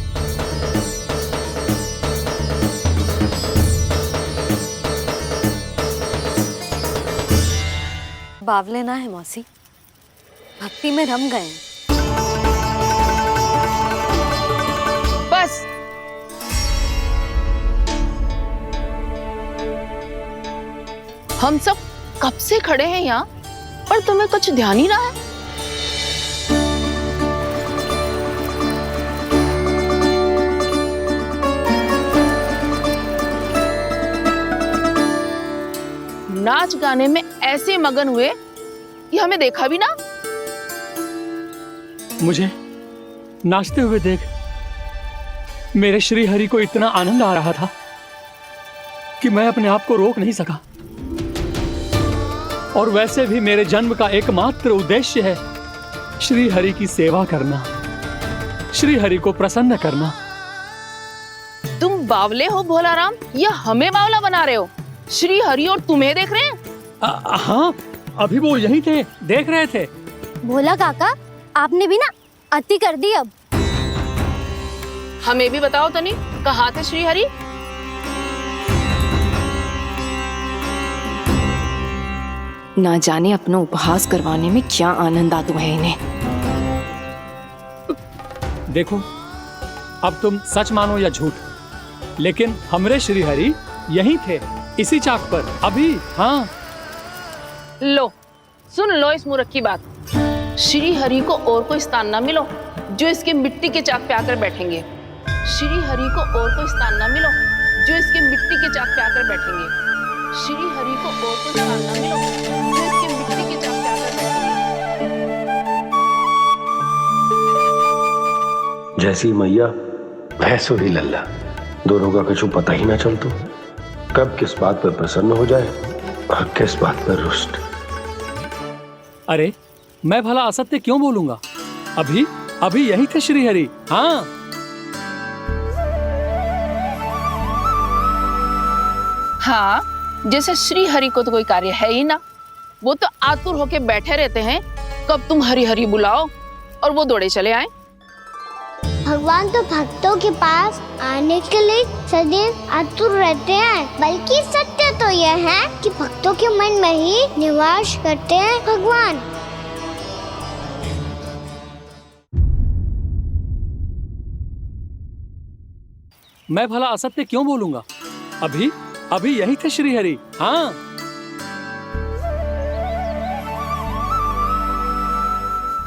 बावले ना है मौसी, भक्ति में रम गए। बस हम सब कब से खड़े हैं यहाँ, पर तुम्हें कुछ ध्यान ही ना है। नाच गाने में ऐसे मगन हुए कि हमें देखा भी ना। मुझे नाचते हुए देख मेरे श्री हरि को इतना आनंद आ रहा था कि मैं अपने आप को रोक नहीं सका। और वैसे भी मेरे जन्म का एकमात्र उद्देश्य है श्री हरि की सेवा करना, श्री हरि को प्रसन्न करना। तुम बावले हो भोलाराम, या हमें बावला बना रहे हो? श्री हरि और तुम्हें देख रहे हैं? हाँ, अभी वो यहीं थे, देख रहे थे। भोला काका, आपने भी ना अति कर दी। अब हमें भी बताओ तनी, कहाँ थे श्री हरि? ना जाने अपना उपहास करवाने में क्या आनंद आता है इन्हें। देखो, अब तुम सच मानो या झूठ, लेकिन हमरे श्री हरि यहीं थे, इसी चाक पर अभी। हाँ, लो सुन लो इस मूर्ख की बात। श्री हरि को और कोई स्थान ना मिलो जो इसके मिट्टी के चाक पे आकर बैठेंगे। श्री हरि को और कोई स्थान ना मिलो जो इसके मिट्टी के चाक पे आकर बैठेंगे। श्री हरि को और कोई स्थान ना मिलो जो इसके मिट्टी के चाक पे आकर बैठेंगे। जैसी मैया भैंसो ही लल्ला, दोनों का कुछ पता ही ना चलतो, कब किस बात पर प्रसन्न हो जाए और किस बात पर रुष्ट। अरे मैं भला असत्य क्यों बोलूंगा? अभी अभी यही थे श्री हरि। हाँ, हाँ, जैसे श्री हरि को तो कोई कार्य है ही ना। वो तो आतुर होके बैठे रहते हैं कब तुम हरि हरि बुलाओ और वो दौड़े चले आए। भगवान तो भक्तों के पास आने के लिए सदैव आतुर रहते हैं, बल्कि सत्य तो यह है कि भक्तों के मन में ही निवास करते हैं भगवान। मैं भला असत्य क्यों बोलूंगा? अभी अभी यही थे श्री हरि। हाँ,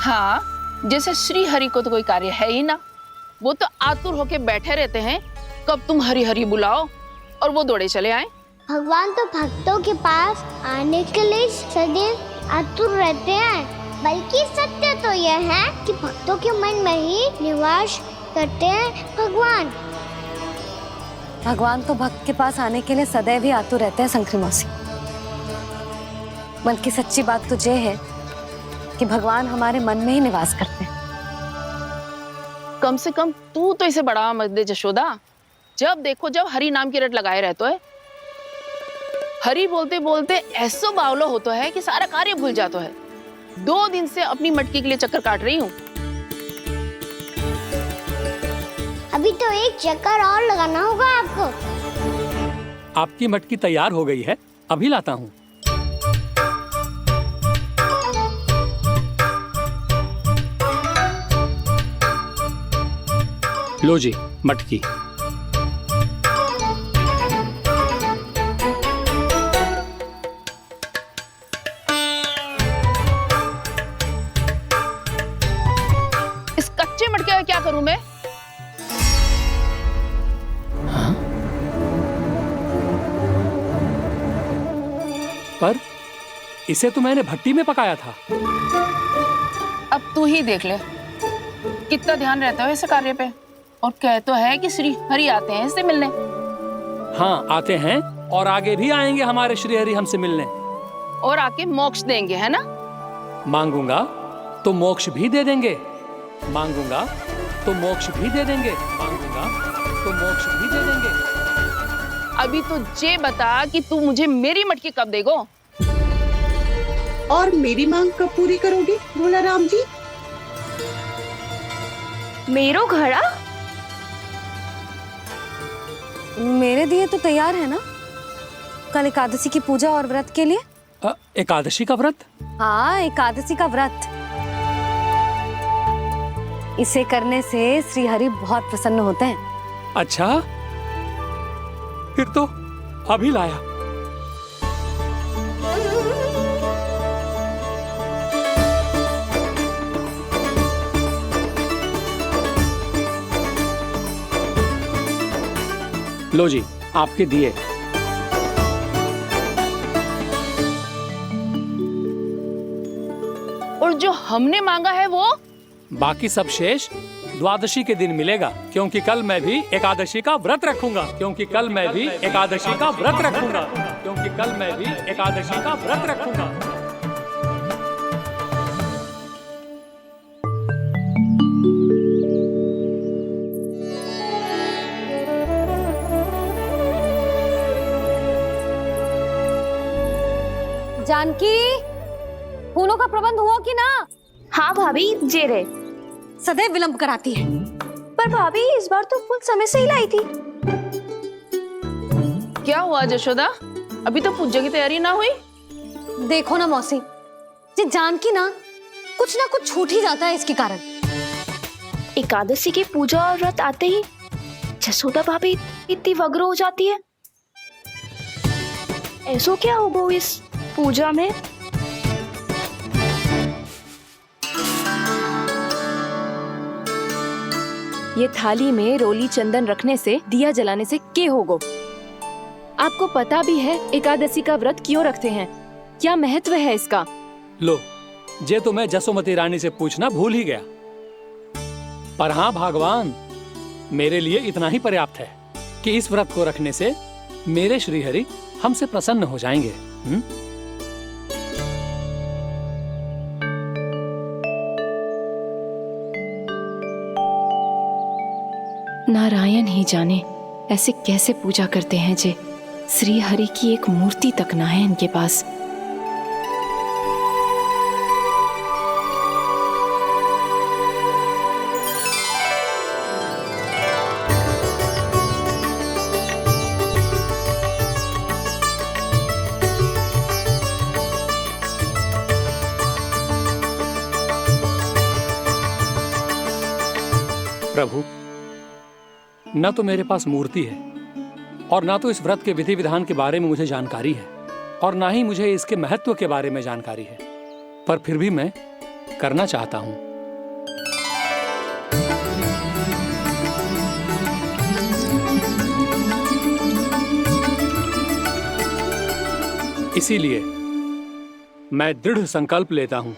हाँ, जैसे श्री हरि को तो कोई कार्य है ही ना। वो तो आतुर होके बैठे रहते हैं कब तुम हरि हरि बुलाओ और वो दौड़े चले आए। भगवान तो भक्तों के पास आने के लिए सदैव आतुर रहते हैं, बल्कि सत्य तो यह है कि भक्तों के मन में ही निवास करते हैं भगवान। भगवान तो भक्त के पास आने के लिए सदैव ही आतुर रहते हैं शंकरी मौसी। बल्कि सच्ची बात तो ये है कि भगवान हमारे मन में ही निवास करते हैं। कम से कम तू तो इसे बढ़ावा मत दे जशोदा। जब देखो जब हरि नाम की रट लगाए रहते है। हरि बोलते बोलते ऐसो बावलो होता है कि सारा कार्य भूल जाता है। 2 दिन से अपनी मटकी के लिए चक्कर काट रही हूँ। अभी तो एक चक्कर और लगाना होगा आपको। आपकी मटकी तैयार हो गई है, अभी लाता हूँ। लो जी मटकी। इस कच्चे मटके का क्या करूं मैं? पर इसे तो मैंने भट्टी में पकाया था। अब तू ही देख ले कितना ध्यान रहता है इस कार्य पे। और कह तो है कि श्री हरि आते हैं इससे मिलने। हाँ, आते हैं और आगे भी आएंगे हमारे श्री हरि हमसे मिलने। और आके मोक्ष देंगे, है ना? मांगूंगा तो मोक्ष भी दे देंगे, मांगूंगा तो मोक्ष भी दे देंगे, मांगूंगा तो मोक्ष भी दे देंगे। अभी तो ये बता कि तू मुझे मेरी मटकी कब देगो? और मेरी मांग कब पूरी करोगी भोला राम जी? मेरो घड़ा मेरे दिए तो तैयार है ना कल एकादशी की पूजा और व्रत के लिए? एकादशी का व्रत? हाँ, एकादशी का व्रत। इसे करने से श्री हरि बहुत प्रसन्न होते हैं। अच्छा, फिर तो अभी लाया। लो जी, आपके दिए। और जो हमने मांगा है वो? बाकी सब शेष द्वादशी के दिन मिलेगा, क्योंकि कल मैं भी एकादशी का व्रत रखूंगा। क्योंकि कल मैं भी एकादशी का व्रत रखूंगा। क्योंकि कल मैं भी एकादशी का व्रत रखूंगा। जानकी, फूलों का प्रबंध हुआ कि ना? हाँ भाभी, जे रे। सदैव विलंब कराती है। पर भाभी इस बार तो फूल समय से ही लाई थी। क्या हुआ यशोदा? अभी तो पूजा की तैयारी ना हुई? देखो ना मौसी, ये जानकी ना कुछ छूट ही जाता है इसके कारण। एकादशी की पूजा और व्रत आते ही यशोदा भाभी इतनी वग्र हो जाती है। ऐसो क्या होगा इस पूजा में? ये थाली में रोली चंदन रखने से, दिया जलाने से के होगो? आपको पता भी है एकादशी का व्रत क्यों रखते हैं? क्या महत्व है इसका? लो, जे तो मैं जसोमती रानी से पूछना भूल ही गया। पर हाँ भगवान, मेरे लिए इतना ही पर्याप्त है कि इस व्रत को रखने से मेरे श्रीहरि हमसे प्रसन्न हो जाएंगे। नारायण ही जाने ऐसे कैसे पूजा करते हैं जे श्री हरि की एक मूर्ति तक ना है इनके पास। प्रभु, न तो मेरे पास मूर्ति है और ना तो इस व्रत के विधि विधान के बारे में मुझे जानकारी है और ना ही मुझे इसके महत्व के बारे में जानकारी है, पर फिर भी मैं करना चाहता हूं। इसीलिए मैं दृढ़ संकल्प लेता हूं,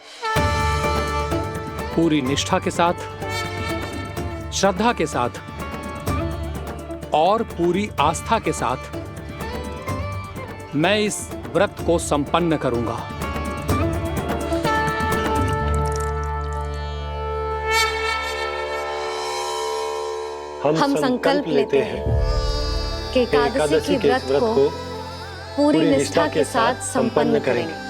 पूरी निष्ठा के साथ, श्रद्धा के साथ और पूरी आस्था के साथ मैं इस व्रत को संपन्न करूंगा। हम संकल्प लेते हैं कि एकादशी के व्रत को पूरी निष्ठा के साथ संपन्न करेंगे।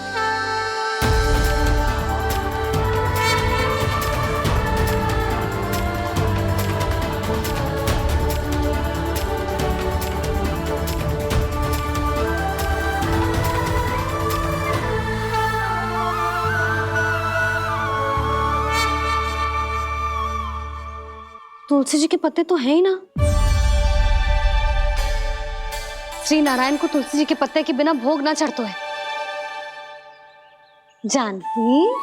तुलसी जी के पत्ते तो हैं ही ना। श्री नारायण को तुलसी जी के पत्ते के बिना भोग ना चढ़तो है। जानकी,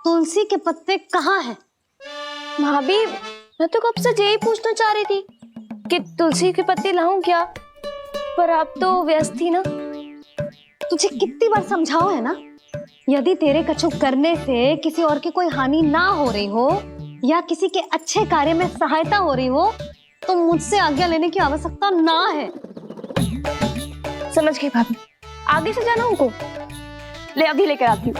तुलसी के पत्ते कहाँ हैं? भाभी, मैं तो कब से यही पूछना चाह रही थी कि तुलसी के पत्ते लाऊं क्या, पर आप तो व्यस्त थी ना। तुझे कितनी बार समझाओ है ना, यदि तेरे कछु करने से किसी और की कोई हानि ना हो रही हो या किसी के अच्छे कार्य में सहायता हो रही हो तो मुझसे आज्ञा लेने की आवश्यकता ना है। समझ गई भाभी, आगे से जाना उनको। ले अभी लेकर आती हूँ।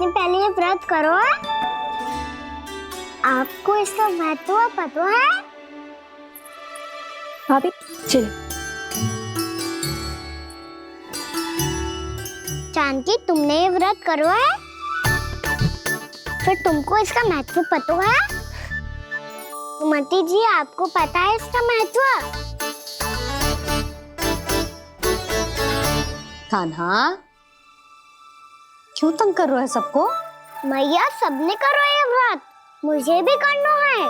दिन पहले ये व्रत करो है? आपको इसका महत्व पता है? भाभी चल। जानकी, तुमने ये व्रत करो है? फिर तुमको इसका महत्व पता है? सुमति जी, आपको पता है इसका महत्व? कान्हा, क्यों तंग कर रहे हो सबको? मैया, सबने करो ये व्रत, मुझे भी करना है।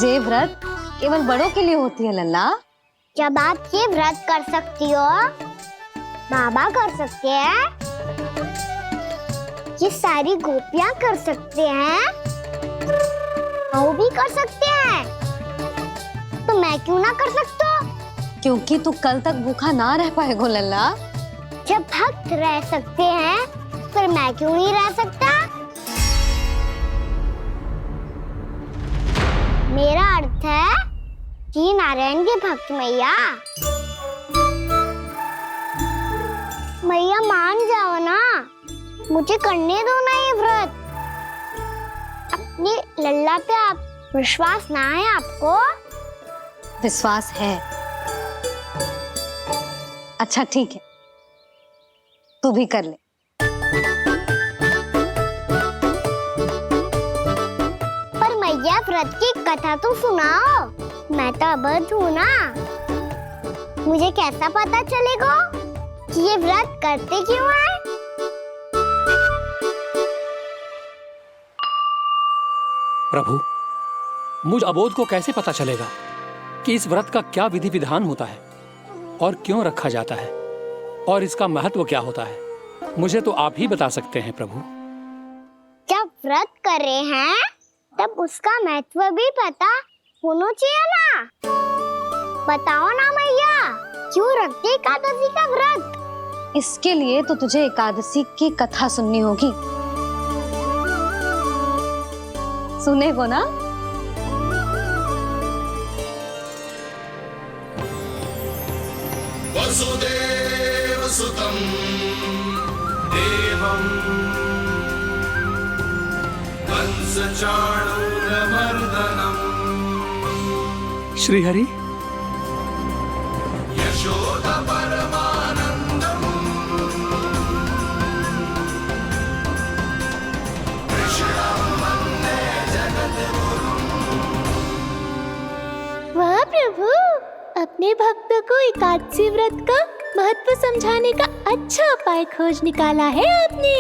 ये व्रत केवल बड़ों के लिए होती है लल्ला। जब आप ये व्रत कर सकती हो, बाबा कर सकते हैं, ये सारी गोपियां कर सकते हैं, वो भी कर सकते हैं, तो मैं क्यों ना कर सकता? क्योंकि तू कल तक भूखा ना रह पाएगा लल्ला। जब भक्त रह सकते हैं, फिर मैं क्यों नहीं रह सकता? मेरा अर्थ है कि नारायण के भक्त मैया, मैया मान जाओ ना, मुझे करने दो ना ये व्रत। अपनी लल्ला पे आप विश्वास ना है आपको? विश्वास है। अच्छा ठीक है, तू भी कर ले। पर मैया, व्रत की कथा तो सुनाओ, मैं तो अबध हूँ ना, मुझे कैसा पता चलेगा कि ये व्रत करते क्यों हैं? प्रभु, मुझ अबोध को कैसे पता चलेगा कि इस व्रत का क्या विधि विधान होता है और क्यों रखा जाता है और इसका महत्व क्या होता है? मुझे तो आप ही बता सकते हैं प्रभु। जब व्रत कर रहे हैं तब उसका महत्व भी पता होना चाहिए ना। बताओ ना मैया, क्यों रखते एकादशी का व्रत? इसके लिए तो तुझे एकादशी की कथा सुननी होगी। सुनेगो ना? वसुदेव सुतं देवं कंस चाणूरमर्दनम् श्रीहरि, यशोदा परमानंदम् कृष्णं वन्दे जगद्गुरुम्। वाह प्रभु, अपने भक्तों को एकादशी व्रत का महत्व समझाने का अच्छा उपाय खोज निकाला है आपने।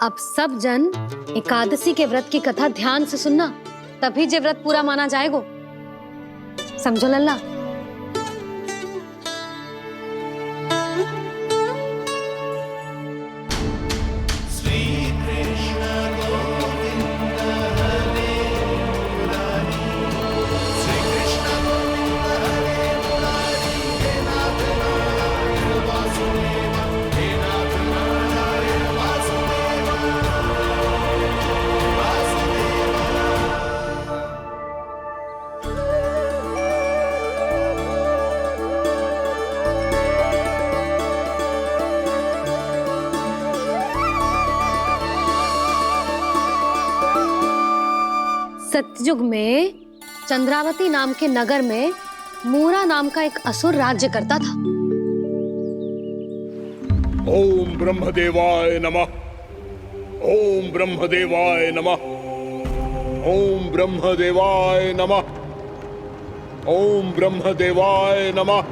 अब सब जन एकादशी के व्रत की कथा ध्यान से सुनना, तभी जे व्रत पूरा माना जाएगा। समझो लल्ला? युग में चंद्रावती नाम के नगर में मूरा नाम का एक असुर राज्य करता था। ओम ब्रह्मदेवाय नमः। ओम ब्रह्मदेवाय नमः। ओम ब्रह्मदेवाय नमः। ओम ब्रह्मदेवाय नमः।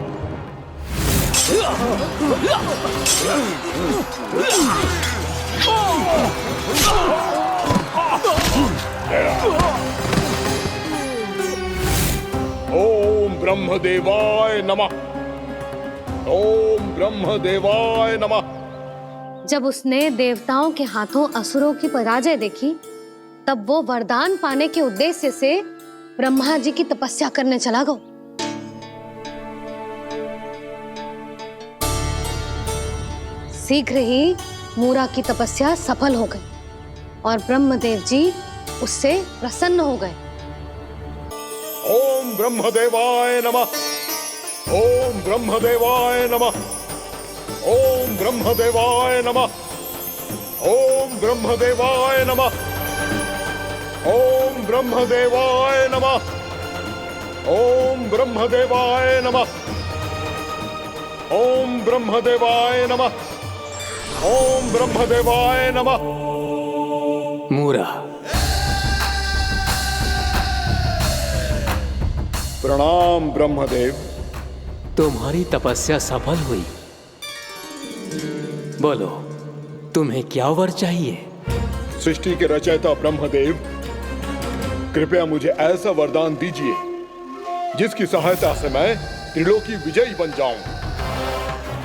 ओम ब्रह्मदेवाय नमः। ओम ब्रह्मदेवाय नमः। जब उसने देवताओं के हाथों असुरों की पराजय देखी, तब वो वरदान पाने के उद्देश्य से ब्रह्मा जी की तपस्या करने चला गया। शीघ्र ही मूरा की तपस्या सफल हो गई और ब्रह्मदेव जी उससे प्रसन्न हो गए। ओम ब्रह्मदेवाय नमः। ओम ब्रह्मदेवाय नमः। ओम ब्रह्मदेवाय नमः। ओम ब्रह्मदेवाय नमः। ओम ब्रह्मदेवाय नमः। ओम ब्रह्मदेवाय नमः। ओम ब्रह्मदेवाय नमः। ओम ब्रह्मदेवाय नमः। मूरा, प्रणाम ब्रह्मदेव। तुम्हारी तपस्या सफल हुई। बोलो, तुम्हें क्या वर चाहिए? सृष्टि के रचयिता ब्रह्मदेव, कृपया मुझे ऐसा वरदान दीजिए जिसकी सहायता से मैं त्रिलोकी विजयी बन जाऊं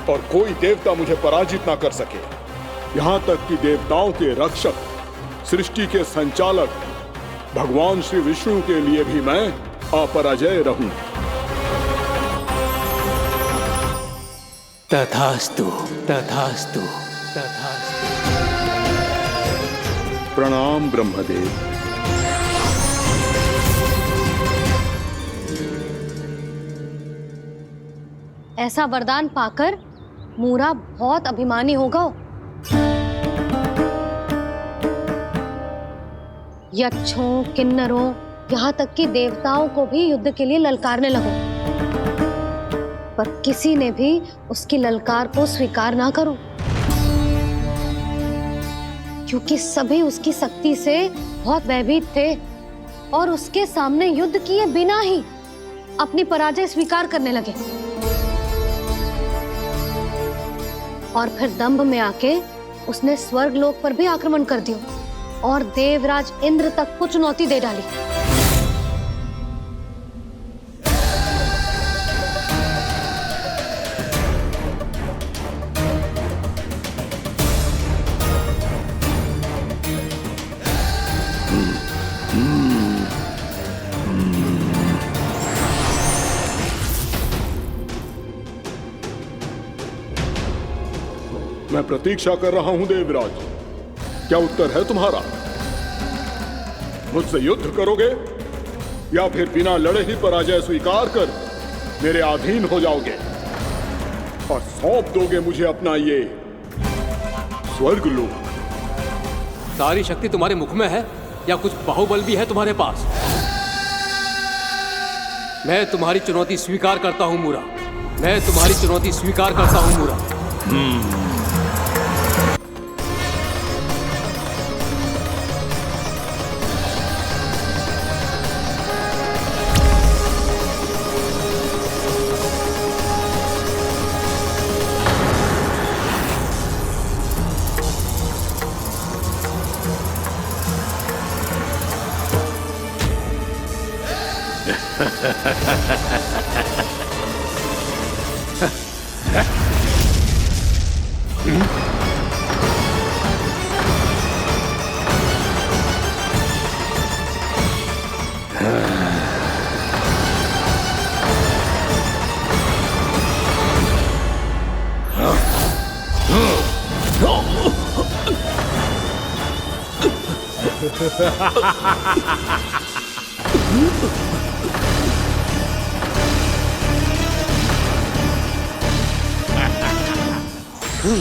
और कोई देवता मुझे पराजित ना कर सके। यहाँ तक कि देवताओं के रक्षक, सृष्टि के संचालक भगवान श्री विष्णु के लिए भी मैं अपराजय रहूं। तथास्तु, तथास्तु, तथास्तु। प्रणाम ब्रह्मदेव। ऐसा वरदान पाकर मूरा बहुत अभिमानी होगा। यक्षों, किन्नरों, यहाँ तक कि देवताओं को भी युद्ध के लिए ललकारने लगा, पर किसी ने भी उसकी ललकार को स्वीकार ना करो, क्योंकि सभी उसकी शक्ति से बहुत भयभीत थे और उसके सामने युद्ध किए बिना ही अपनी पराजय स्वीकार करने लगे। और फिर दंभ में आके उसने स्वर्ग लोक पर भी आक्रमण कर दिया और देवराज इंद्र तक को चुनौती दे डाली। मैं प्रतीक्षा कर रहा हूं देवराज, क्या उत्तर है तुम्हारा? मुझसे युद्ध करोगे या फिर बिना लड़े ही पराजय स्वीकार कर मेरे अधीन हो जाओगे और सौंप दोगे मुझे अपना ये स्वर्ग लोक? सारी शक्ति तुम्हारे मुख में है या कुछ बाहुबल भी है तुम्हारे पास? मैं तुम्हारी चुनौती स्वीकार करता हूं मूरा। मैं तुम्हारी चुनौती स्वीकार करता हूं मूरा।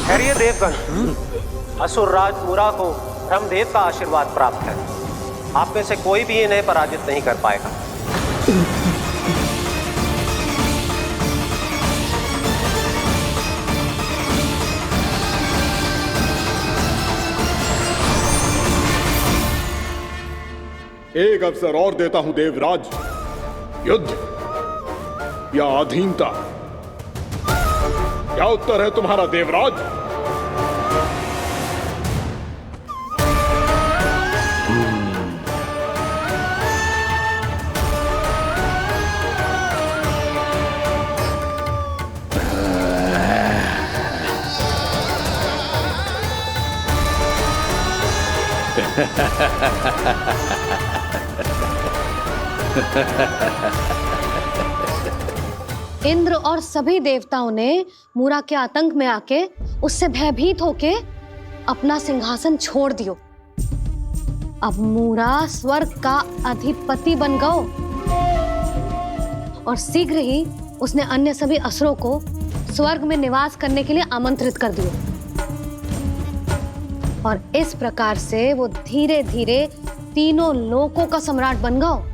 खैरिए देवगण, असुर राज मूरा को ब्रह्मदेव का आशीर्वाद प्राप्त है। आप में से कोई भी इन्हें पराजित नहीं कर पाएगा। एक अवसर और देता हूं देवराज। युद्ध या अधीनता, क्या उत्तर है तुम्हारा देवराज? इंद्र और सभी देवताओं ने मूरा के आतंक में आके उससे भयभीत होके अपना सिंहासन छोड़ दियो। अब मूरा स्वर्ग का अधिपति बन गयो और शीघ्र ही उसने अन्य सभी असुरों को स्वर्ग में निवास करने के लिए आमंत्रित कर दियो। और इस प्रकार से वो धीरे धीरे तीनों लोकों का सम्राट बन गयो।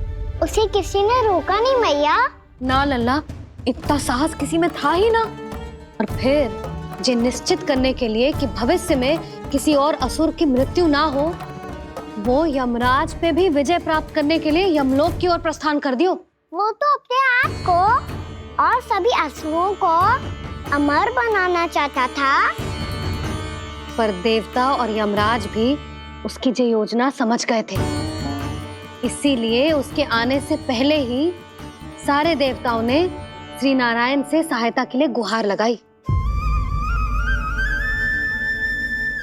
उसे किसी ने रोका नहीं मैया? ना लल्ला, इतना साहस किसी में था ही ना। और फिर ये निश्चित करने के लिए कि भविष्य में किसी और असुर की मृत्यु ना हो, वो यमराज पे भी विजय प्राप्त करने के लिए यमलोक की ओर प्रस्थान कर दियो। वो तो अपने आप को और सभी असुरों को अमर बनाना चाहता था। पर देवता और यमराज भी उसकी ये योजना समझ गए थे। इसीलिए उसके आने से पहले ही सारे देवताओं ने श्री नारायण से सहायता के लिए गुहार लगाई।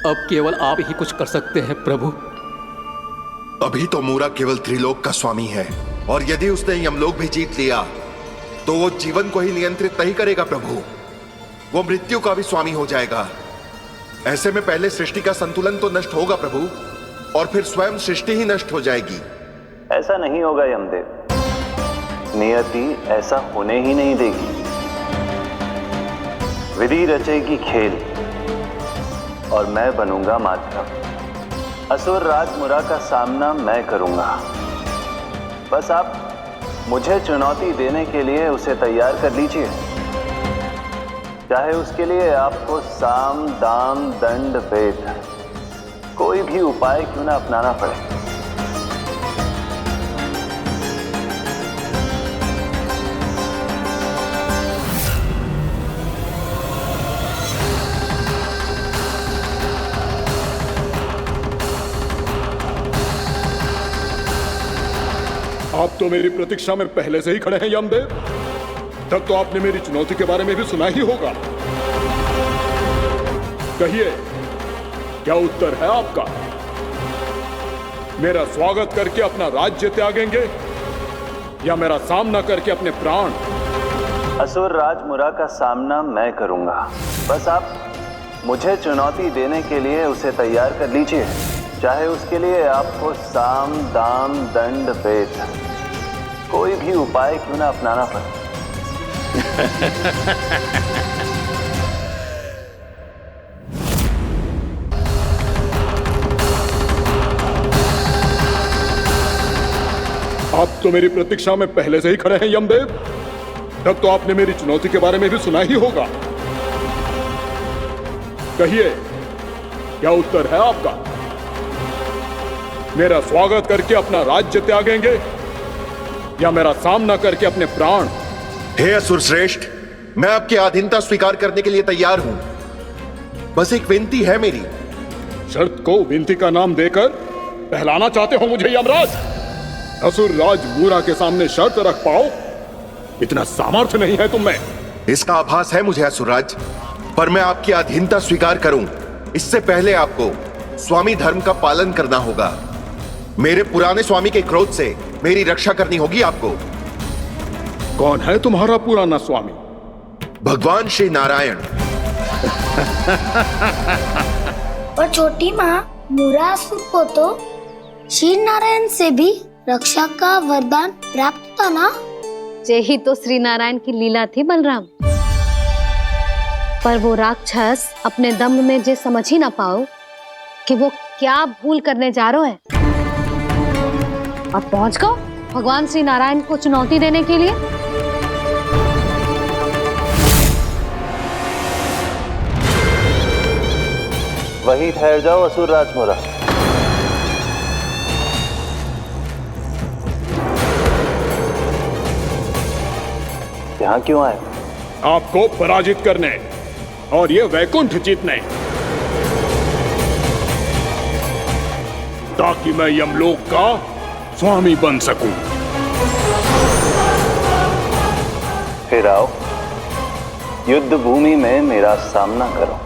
अब केवल आप ही कुछ कर सकते हैं प्रभु। अभी तो मूरा केवल त्रिलोक का स्वामी है, और यदि उसने यमलोक भी जीत लिया तो वो जीवन को ही नियंत्रित नहीं करेगा प्रभु, वो मृत्यु का भी स्वामी हो जाएगा। ऐसे में पहले सृष्टि का संतुलन तो नष्ट होगा प्रभु, और फिर स्वयं सृष्टि ही नष्ट हो जाएगी। ऐसा नहीं होगा यमदेव, नियति ऐसा होने ही नहीं देगी। विधि रचेगी खेल और मैं बनूंगा माध्यम। असुर राज मूरा का सामना मैं करूंगा। बस आप मुझे चुनौती देने के लिए उसे तैयार कर लीजिए, चाहे उसके लिए आपको साम दाम दंड भेद कोई भी उपाय क्यों ना अपनाना पड़े। आप तो मेरी प्रतीक्षा में पहले से ही खड़े हैं यमदेव। तब तो आपने मेरी चुनौती के बारे में भी सुना ही होगा। कहिए, क्या उत्तर है आपका? मेरा स्वागत करके अपना राज्य त्यागेंगे या मेरा सामना करके अपने प्राण? असुर राज मूरा का सामना मैं करूंगा। बस आप मुझे चुनौती देने के लिए उसे तैयार कर लीजिए, चाहे उसके लिए आपको साम दाम दंड भेद कोई भी उपाय क्यों ना अपनाना पड़े। आप तो मेरी प्रतीक्षा में पहले से ही खड़े हैं यमदेव। तब तो आपने मेरी चुनौती के बारे में भी सुना ही होगा। कहिए, क्या उत्तर है आपका? मेरा स्वागत करके अपना राज्य त्यागेंगे या मेरा सामना करके अपने प्राण? हे असुर श्रेष्ठ, मैं आपकी अधीनता स्वीकार करने के लिए तैयार हूं। बस एक विनती है मेरी। शर्त को विनती का नाम देकर पहलाना चाहते हो मुझे यमराज? असुर राज मूरा के सामने शर्त रख पाओ, इतना सामर्थ्य नहीं है तुम में। इसका आभास है मुझे असुरराज, पर मैं आपकी अधीनता स्वीकार करूं इससे पहले आपको स्वामी धर्म का पालन करना होगा। मेरे पुराने स्वामी के क्रोध से मेरी रक्षा करनी होगी आपको। कौन है तुम्हारा पुराना स्वामी? भगवान श्री नारायण। और छोटी माँ मूरासुर को तो श्री नारायण से भी रक्षा का वरदान प्राप्त था ना? यही तो श्री नारायण की लीला थी बलराम। पर वो राक्षस अपने दम में जे समझ ही ना पाओ कि वो क्या भूल करने जा रहा है। और पहुंच गओ भगवान श्री नारायण को चुनौती देने के लिए। वहीं ठहर जाओ असुर राजमुरा। यहाँ क्यों आए? आपको पराजित करने और ये वैकुंठ जीतने, ताकि मैं यमलोक का स्वामी बन सकूं। फिर आओ युद्ध भूमि में मेरा सामना करो।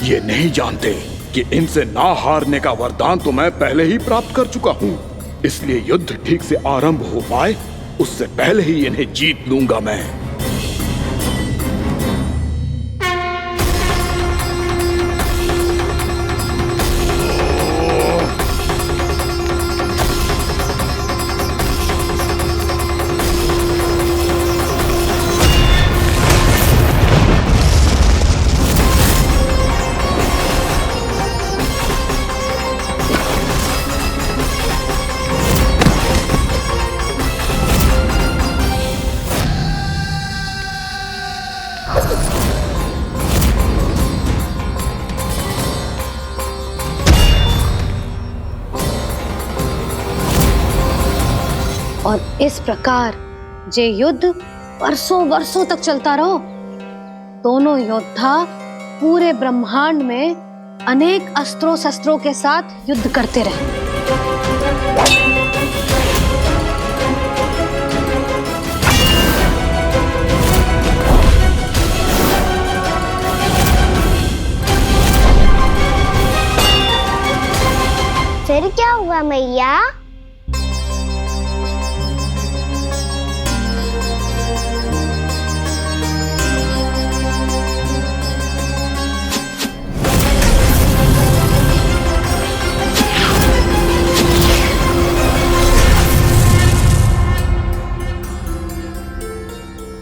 ये नहीं जानते कि इनसे ना हारने का वरदान तो मैं पहले ही प्राप्त कर चुका हूं, इसलिए युद्ध ठीक से आरंभ हो पाए उससे पहले ही इन्हें जीत लूंगा मैं। और इस प्रकार ये युद्ध वर्षों वर्षों तक चलता रहो। दोनों योद्धा पूरे ब्रह्मांड में अनेक अस्त्रों शस्त्रों के साथ युद्ध करते रहे। फिर क्या हुआ मैया?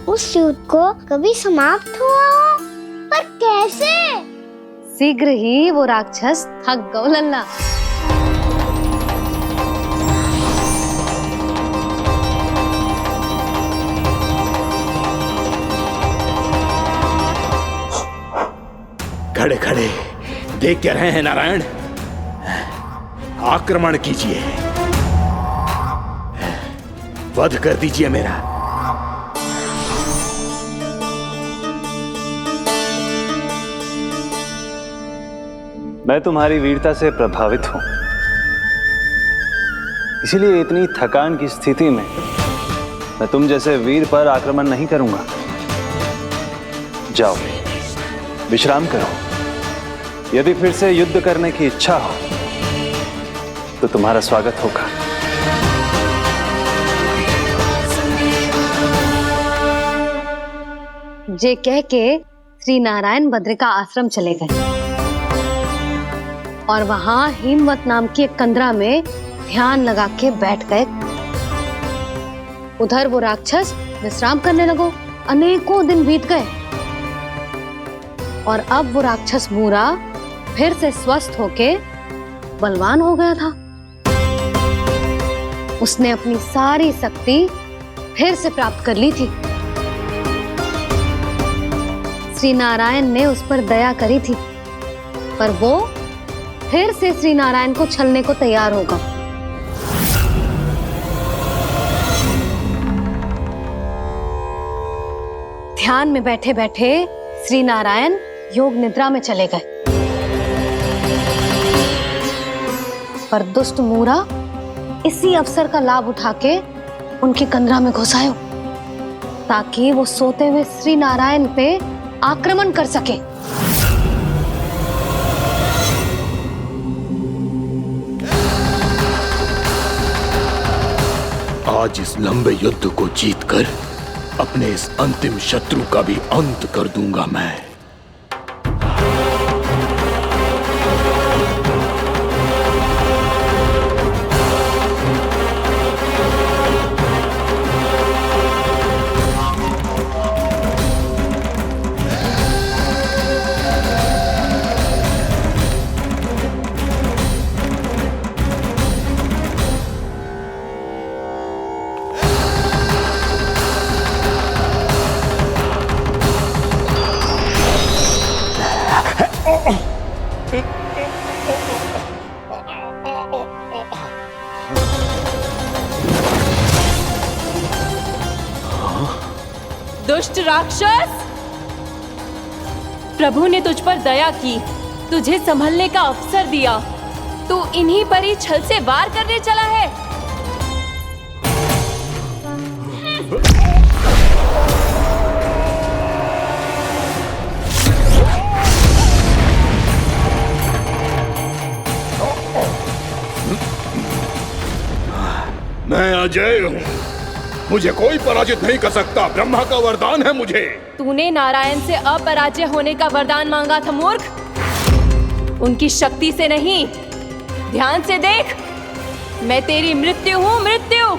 उस युद्ध को कभी समाप्त हुआ हो, पर कैसे? शीघ्र ही वो राक्षस थक गओ लल्ला। खड़े खड़े देख क्या रहे हैं नारायण? आक्रमण कीजिए, वध कर दीजिए मेरा। मैं तुम्हारी वीरता से प्रभावित हूं, इसीलिए इतनी थकान की स्थिति में मैं तुम जैसे वीर पर आक्रमण नहीं करूंगा। जाओ विश्राम करो। यदि फिर से युद्ध करने की इच्छा हो तो तुम्हारा स्वागत होगा। जे कह के श्री नारायण बद्रिका आश्रम चले गए और वहां हिमवत नाम की एक कंदरा में ध्यान लगा के बैठ गए। उधर वो राक्षस विश्राम करने लगो। अनेकों दिन बीत गए और अब वो राक्षस मूरा फिर से स्वस्थ होके बलवान हो गया था। उसने अपनी सारी शक्ति फिर से प्राप्त कर ली थी। श्री नारायण ने उस पर दया करी थी, पर वो फिर से श्री नारायण को छलने को तैयार होगा। ध्यान में बैठे बैठे श्री नारायण योग निद्रा में चले गए, पर दुष्ट मूरा इसी अवसर का लाभ उठा के उनकी कंदरा में घुस आयो, ताकि वो सोते हुए श्री नारायण पे आक्रमण कर सके। आज इस लंबे युद्ध को जीतकर अपने इस अंतिम शत्रु का भी अंत कर दूंगा मैं। दुष्ट राक्षस, प्रभु ने तुझ पर दया की, तुझे संभलने का अवसर दिया। तू इन्हीं पर ही छल से वार करने चला है। मैं अजय हूँ, मुझे कोई पराजित नहीं कर सकता। ब्रह्मा का वरदान है मुझे। तूने नारायण से अपराजय होने का वरदान मांगा था मूर्ख, उनकी शक्ति से नहीं। ध्यान से देख, मैं तेरी मृत्यु हूँ, मृत्यु।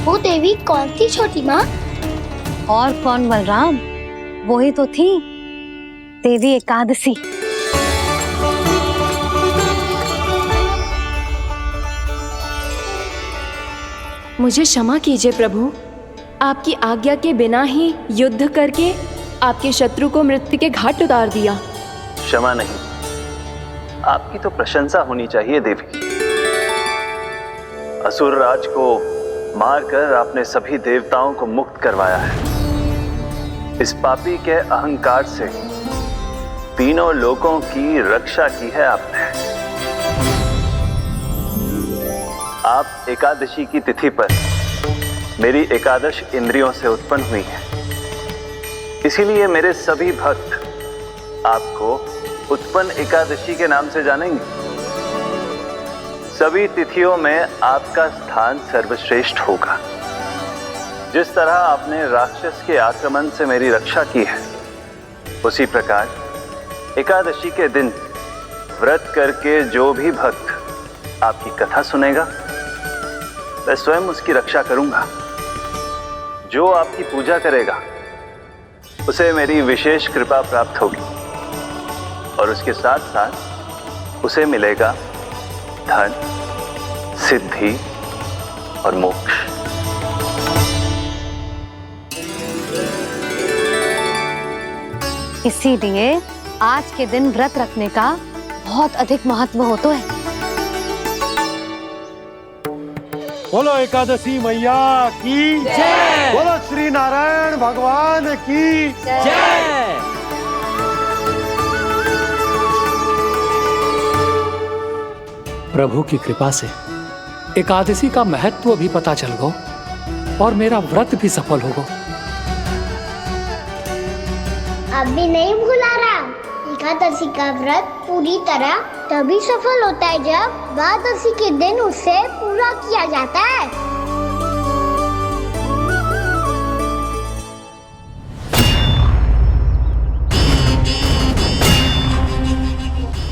वो देवी कौन थी छोटी माँ? और कौन बलराम, वो ही तो थी देवी एकादशी। मुझे क्षमा कीजिए प्रभु, आपकी आज्ञा के बिना ही युद्ध करके आपके शत्रु को मृत्यु के घाट उतार दिया। क्षमा नहीं, आपकी तो प्रशंसा होनी चाहिए देवी। असुर राज को मारकर आपने सभी देवताओं को मुक्त करवाया है। इस पापी के अहंकार से तीनों लोकों की रक्षा की है आपने। आप एकादशी की तिथि पर मेरी एकादश इंद्रियों से उत्पन्न हुई है, इसीलिए मेरे सभी भक्त आपको उत्पन्न एकादशी के नाम से जानेंगे। सभी तिथियों में आपका स्थान सर्वश्रेष्ठ होगा। जिस तरह आपने राक्षस के आक्रमण से मेरी रक्षा की है, उसी प्रकार एकादशी के दिन व्रत करके जो भी भक्त आपकी कथा सुनेगा, मैं स्वयं उसकी रक्षा करूंगा। जो आपकी पूजा करेगा उसे मेरी विशेष कृपा प्राप्त होगी और उसके साथ साथ उसे मिलेगा धन, सिद्धि और मोक्ष। इसीलिए आज के दिन व्रत रखने का बहुत अधिक महत्व होता है। बोलो एकादशी मैया की जय। बोलो श्री नारायण भगवान की जय। प्रभु की कृपा से एकादशी का महत्व भी पता चल गो और मेरा व्रत भी सफल हो गो। अब भी नहीं भूला राम, एकादशी का व्रत पूरी तरह तभी सफल होता है जब द्वादशी के दिन उसे पूरा किया जाता है।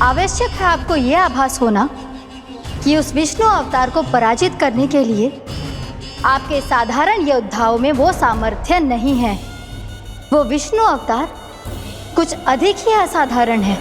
आवश्यक है आपको यह आभास होना कि उस विष्णु अवतार को पराजित करने के लिए आपके साधारण योद्धाओं में वो सामर्थ्य नहीं है। वो विष्णु अवतार कुछ अधिक ही असाधारण है।